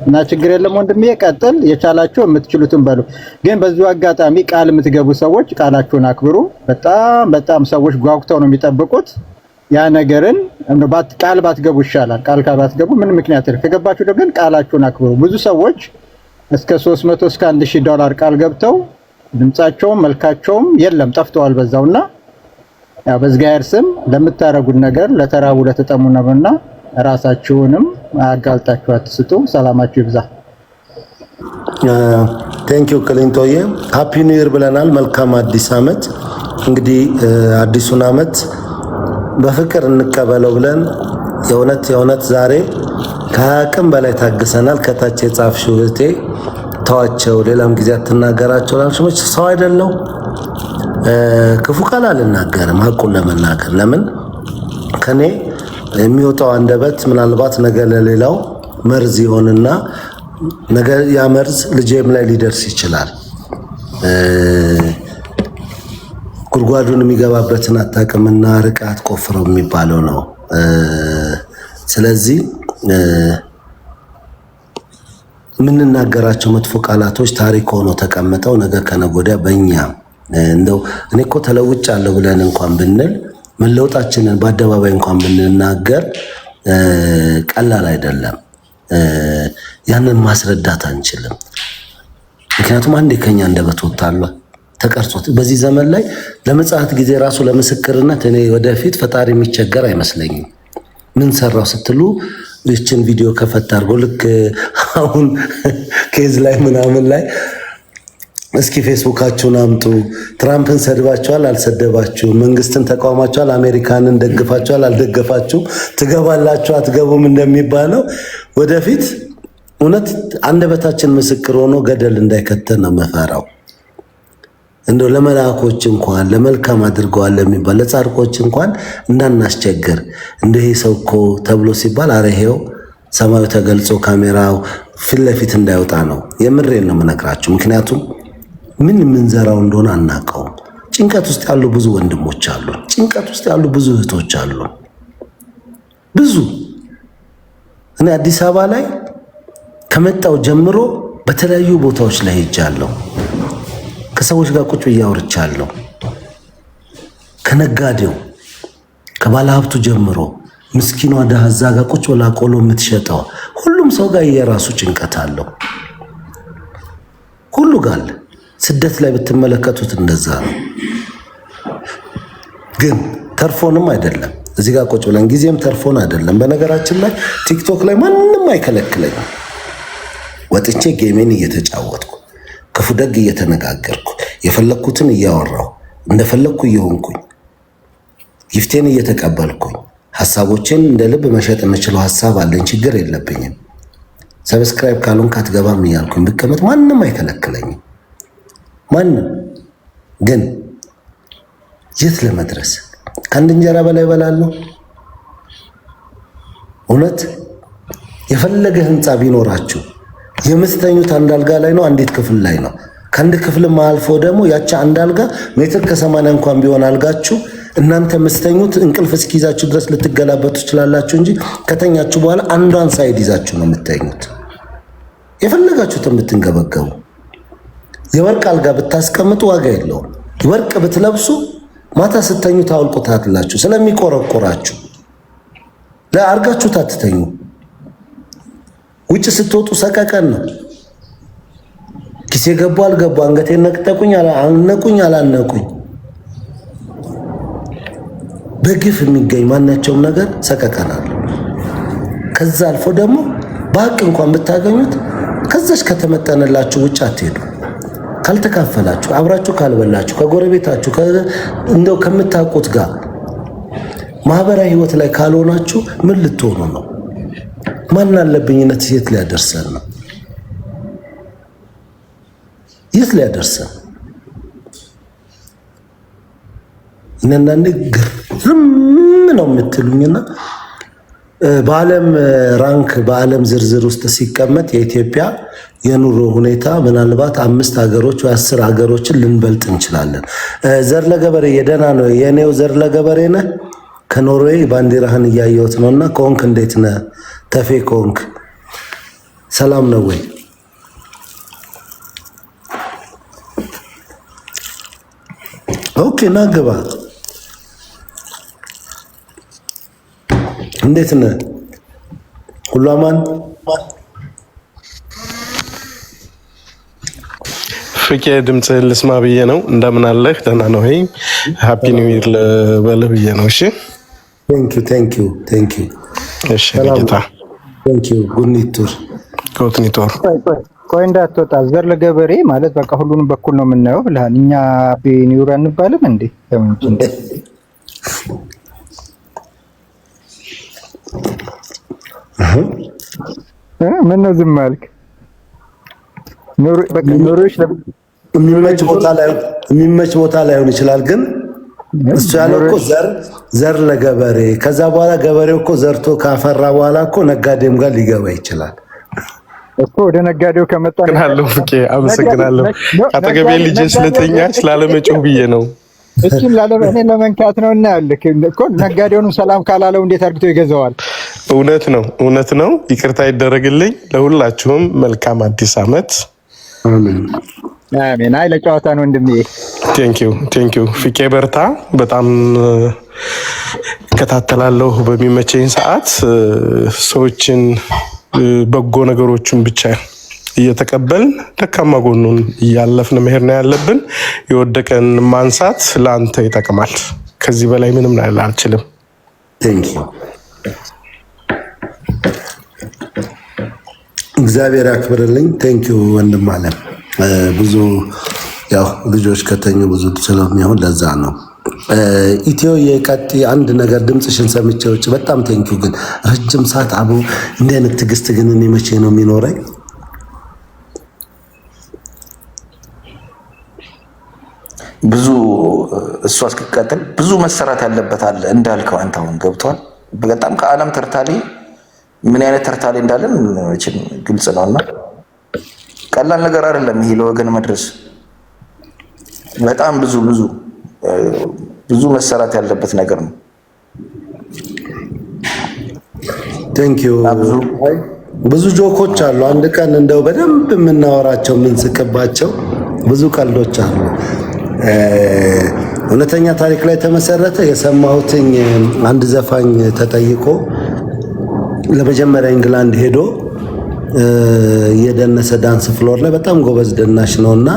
እና ችግር የለም ወንድሜ ቀጥል፣ የቻላችሁ የምትችሉትን በሉ። ግን በዚሁ አጋጣሚ ቃል የምትገቡ ሰዎች ቃላችሁን አክብሩ። በጣም ሰዎች ጓጉተው ነው የሚጠብቁት። ያ ነገርን ቃል ባትገቡ ይሻላል። ቃል ባትገቡ ምን ምክንያት ነው? ከገባችሁ ደግሞ ግን ቃላችሁን አክብሩ። ብዙ ሰዎች እስከ 300 እስከ $1000 ቃል ገብተው ድምጻቸውም መልካቸውም የለም ጠፍተዋል በዛውና ያው በእግዚአብሔር ስም ለምታረጉት ነገር ለተራቡ ለተጠሙ ነውና ራሳችሁንም አጋልጣችሁ አትስጡ። ሰላማችሁ ይብዛ። ቴንክ ዩ ክሊንቶዬ። ሃፒ ኒው ኢየር ብለናል። መልካም አዲስ ዓመት። እንግዲህ አዲሱን ዓመት በፍቅር እንቀበለው ብለን የእውነት ዛሬ ከአቅም በላይ ታግሰናል። ከታች የጻፍሽው እህቴ ተዋቸው፣ ሌላም ጊዜ አትናገራቸው ላልሽሞች ሰው አይደለው። ክፉ ቃል አልናገርም ሐቁን ለመናገር። ለምን ከኔ የሚወጣው አንደበት ምናልባት ነገ ለሌላው መርዝ ይሆንና ነገ ያ መርዝ ልጄም ላይ ሊደርስ ይችላል። ጉድጓዱን የሚገባበትን አታውቅምና ርቃት ቆፍረው የሚባለው ነው። ስለዚህ የምንናገራቸው መጥፎ ቃላቶች ታሪክ ሆኖ ተቀምጠው ነገ ከነገ ወዲያ በእኛ እንደው እኔ እኮ ተለውጫለሁ ብለን እንኳን ብንል መለውጣችንን በአደባባይ እንኳን ብንናገር ቀላል አይደለም። ያንን ማስረዳት አንችልም። ምክንያቱም አንዴ ከኛ አንደበት ወጣለ ተቀርጾት በዚህ ዘመን ላይ ለመጽሐት ጊዜ ራሱ ለምስክርነት እኔ ወደፊት ፈጣሪ የሚቸገር አይመስለኝም። ምን ሰራው ስትሉ ይችን ቪዲዮ ከፈት አድርጎ ልክ አሁን ኬዝ ላይ ምናምን ላይ እስኪ ፌስቡካችሁን አምጡ። ትራምፕን ሰድባችኋል አልሰደባችሁም? መንግስትን ተቃውማችኋል? አሜሪካንን ደግፋችኋል አልደገፋችሁም? ትገባላችሁ አትገቡም እንደሚባለው ወደፊት እውነት አንደበታችን ምስክር ሆኖ ገደል እንዳይከተን ነው መፈራው። እንደው ለመላእኮች እንኳን ለመልካም አድርገዋል ለሚባል ለጻድቆች እንኳን እንዳናስቸግር እንደው ይሄ ሰው እኮ ተብሎ ሲባል አረ ይሄው ሰማዩ ተገልጾ ካሜራው ፊት ለፊት እንዳይወጣ ነው። የምሬን ነው የምነግራችሁ። ምክንያቱም ምን ምንዘራው እንደሆነ አናውቀውም። ጭንቀት ውስጥ ያሉ ብዙ ወንድሞች አሉ። ጭንቀት ውስጥ ያሉ ብዙ እህቶች አሉ። ብዙ እኔ አዲስ አበባ ላይ ከመጣው ጀምሮ በተለያዩ ቦታዎች ላይ ሄጃለሁ። ከሰዎች ጋር ቁጭ ብዬ አውርቻለሁ። ከነጋዴው ከባለሀብቱ ጀምሮ ምስኪኗ ደሃ እዛ ጋር ቁጭ ብላ ቆሎ የምትሸጠው ሁሉም ሰው ጋር የራሱ ጭንቀት አለው። ሁሉ ጋር ስደት ላይ ብትመለከቱት እንደዛ ነው። ግን ተርፎንም አይደለም እዚህ ጋር ቁጭ ብለን ጊዜም ተርፎን አይደለም። በነገራችን ላይ ቲክቶክ ላይ ማንም አይከለክለኝም። ወጥቼ ጌሜን እየተጫወትኩ ክፉ ደግ እየተነጋገርኩ የፈለኩትን እያወራሁ እንደፈለኩ እየሆንኩኝ ጊፍቴን እየተቀበልኩኝ ሐሳቦችን እንደ ልብ መሸጥ የምችለው ሐሳብ አለኝ። ችግር የለብኝም። ሰብስክራይብ ካልሆንክ አትገባም እያልኩኝ ብቀመጥ ማንም አይከለክለኝም። ማንም ግን የት ለመድረስ ከአንድ እንጀራ በላይ እበላለሁ። እውነት የፈለገ ህንፃ ቢኖራችሁ የምትተኙት አንድ አልጋ ላይ ነው፣ አንዲት ክፍል ላይ ነው። ከአንድ ክፍል አልፎ ደግሞ ያቺ አንድ አልጋ ሜትር ከ80 እንኳን ቢሆን አልጋችሁ እናንተ የምትተኙት እንቅልፍ እስኪይዛችሁ ድረስ ልትገላበጡ ትችላላችሁ እንጂ ከተኛችሁ በኋላ አንዷን ሳይድ ይዛችሁ ነው የምትተኙት። የፈለጋችሁትን ብትንገበገቡ የወርቅ አልጋ ብታስቀምጡ ዋጋ የለውም። ወርቅ ብትለብሱ ማታ ስተኙ ታውልቁታላችሁ ስለሚቆረቆራችሁ። ለአርጋችሁ ታትተኙ። ውጭ ስትወጡ ሰቀቀን ነው። ኪሴ ገቡ አልገቡ፣ አንገቴን ነቅጠቁኝ አልነቁኝ አላነቁኝ፣ በግፍ የሚገኝ ማናቸውም ነገር ሰቀቀናል። ከዛ አልፎ ደግሞ በሀቅ እንኳን ብታገኙት ከዛች ከተመጠነላችሁ ውጭ አትሄዱ። ካልተካፈላችሁ፣ አብራችሁ ካልበላችሁ፣ ከጎረቤታችሁ እንደው ከምታውቁት ጋር ማህበራዊ ህይወት ላይ ካልሆናችሁ ምን ልትሆኑ ነው? ማን አለብኝነት የት ሊያደርሰን ነው? የት ሊያደርሰን? እነናንዴ ግርም ነው የምትሉኝና በዓለም ራንክ በዓለም ዝርዝር ውስጥ ሲቀመጥ የኢትዮጵያ የኑሮ ሁኔታ ምናልባት 5 ሀገሮች ወይ 10 ሀገሮችን ልንበልጥ እንችላለን። ዘር ለገበሬ የደና ነው። የኔው ዘር ለገበሬ ነህ። ከኖርዌይ ባንዲራህን እያየሁት ነውና ከሆንክ እንዴት ነህ? ተፌ ከሆንክ ሰላም ነው ወይ? ኦኬ ና ግባ። እንዴት ነህ? ሁሉ አማን? ፍቄ ድምፅህን ልስማ ብዬ ነው። እንደምን አለህ? ደህና ነው? ሄይ ሃፒ ኒው ይር ልበልህ ብዬ ነው። እሺ ቴንክ ዩ እሺ ጌታ ቴንክ ዩ ጉኒቱር ኮትኒቶር ቆይ እንዳትወጣ። ዘር ለገበሬ ማለት በቃ ሁሉንም በኩል ነው የምናየው ብለሃል። እኛ ሃፒ ኒው ይር አንባልም እንዴ? ምን ነው ዝም አልክ? ኑሮሽ የሚመች ቦታ ላይሆን ይችላል፣ ግን እሱ ያለው እኮ ዘር ለገበሬ። ከዛ በኋላ ገበሬው እኮ ዘርቶ ካፈራ በኋላ እኮ ነጋዴም ጋር ሊገባ ይችላል እኮ። ወደ ነጋዴው ከመጣ አመሰግናለሁ ፍቄ፣ አመሰግናለሁ። አጠገቤ ልጅ ስለተኛች ላለመጮህ ብዬ ነው። እሱን እኔ ለመንካት ነው። እና ያልክ እኮ ነጋዴውንም ሰላም ካላለው እንዴት አድርግቶ ይገዛዋል? እውነት ነው። ይቅርታ ይደረግልኝ። ለሁላችሁም መልካም አዲስ ዓመት። አሜን። አይ ለጨዋታ ነው ወንድሜ። ቴንክ ዩ ፍቄ፣ በርታ። በጣም እከታተላለሁ በሚመቸኝ ሰዓት። ሰዎችን በጎ ነገሮችን ብቻ እየተቀበልን ደካማ ጎኑን እያለፍን መሄድ ነው ያለብን። የወደቀን ማንሳት ለአንተ ይጠቅማል። ከዚህ በላይ ምንም አልችልም። እግዚአብሔር ያክብርልኝ። ቴንኪዩ ወንድም አለም። ብዙ ያው ልጆች ከተኙ ብዙ ስለሚሆን ለዛ ነው። ኢትዮ የቀጥ አንድ ነገር ድምፅሽን ሰምቼ ውጭ በጣም ቴንኪው። ግን ረጅም ሰዓት አቡ እንደ አይነት ትዕግስት ግን እኔ መቼ ነው የሚኖረኝ? ብዙ እሷ እስክትቀጥል ብዙ መሰራት ያለበት አለ እንዳልከው አንተ አሁን ገብቷል። በጣም ከዓለም ተርታሌ ምን አይነት ተርታሌ እንዳለን እቺን ግልጽ ነውና ቀላል ነገር አይደለም ይሄ ለወገን መድረስ። በጣም ብዙ መሰራት ያለበት ነገር ነው። ቴንኪው። ብዙ ጆኮች አሉ። አንድ ቀን እንደው በደንብ የምናወራቸው የምንስቅባቸው ብዙ ቀልዶች አሉ። እውነተኛ ታሪክ ላይ ተመሰረተ የሰማሁትኝ አንድ ዘፋኝ ተጠይቆ ለመጀመሪያ ኢንግላንድ ሄዶ የደነሰ ዳንስ ፍሎር ላይ በጣም ጎበዝ ደናሽ ነውና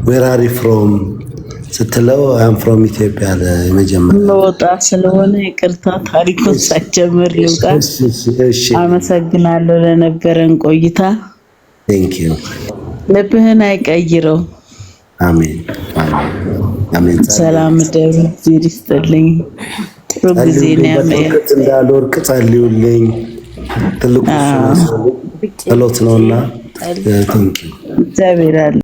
ዌር አር ዩ ፍሮም ስትለው አም ፍሮም ኢትዮጵያ ለመጀመሪያ ለወጣ ስለሆነ ይቅርታ ታሪኩን ሳይጀምር ልውጣ። አመሰግናለሁ ለነበረን ቆይታ። ቴንክ ዩ። ልብህን አይቀይረው። አሜን አሜን። ሰላም ደሩ ይስጥልኝ። ጥሩ ጊዜ ነው ያመጣው። እንዳልወርቅ ጸልዩልኝ። ትልቁ ጸሎት ነውና ቴንክ ዩ። እግዚአብሔር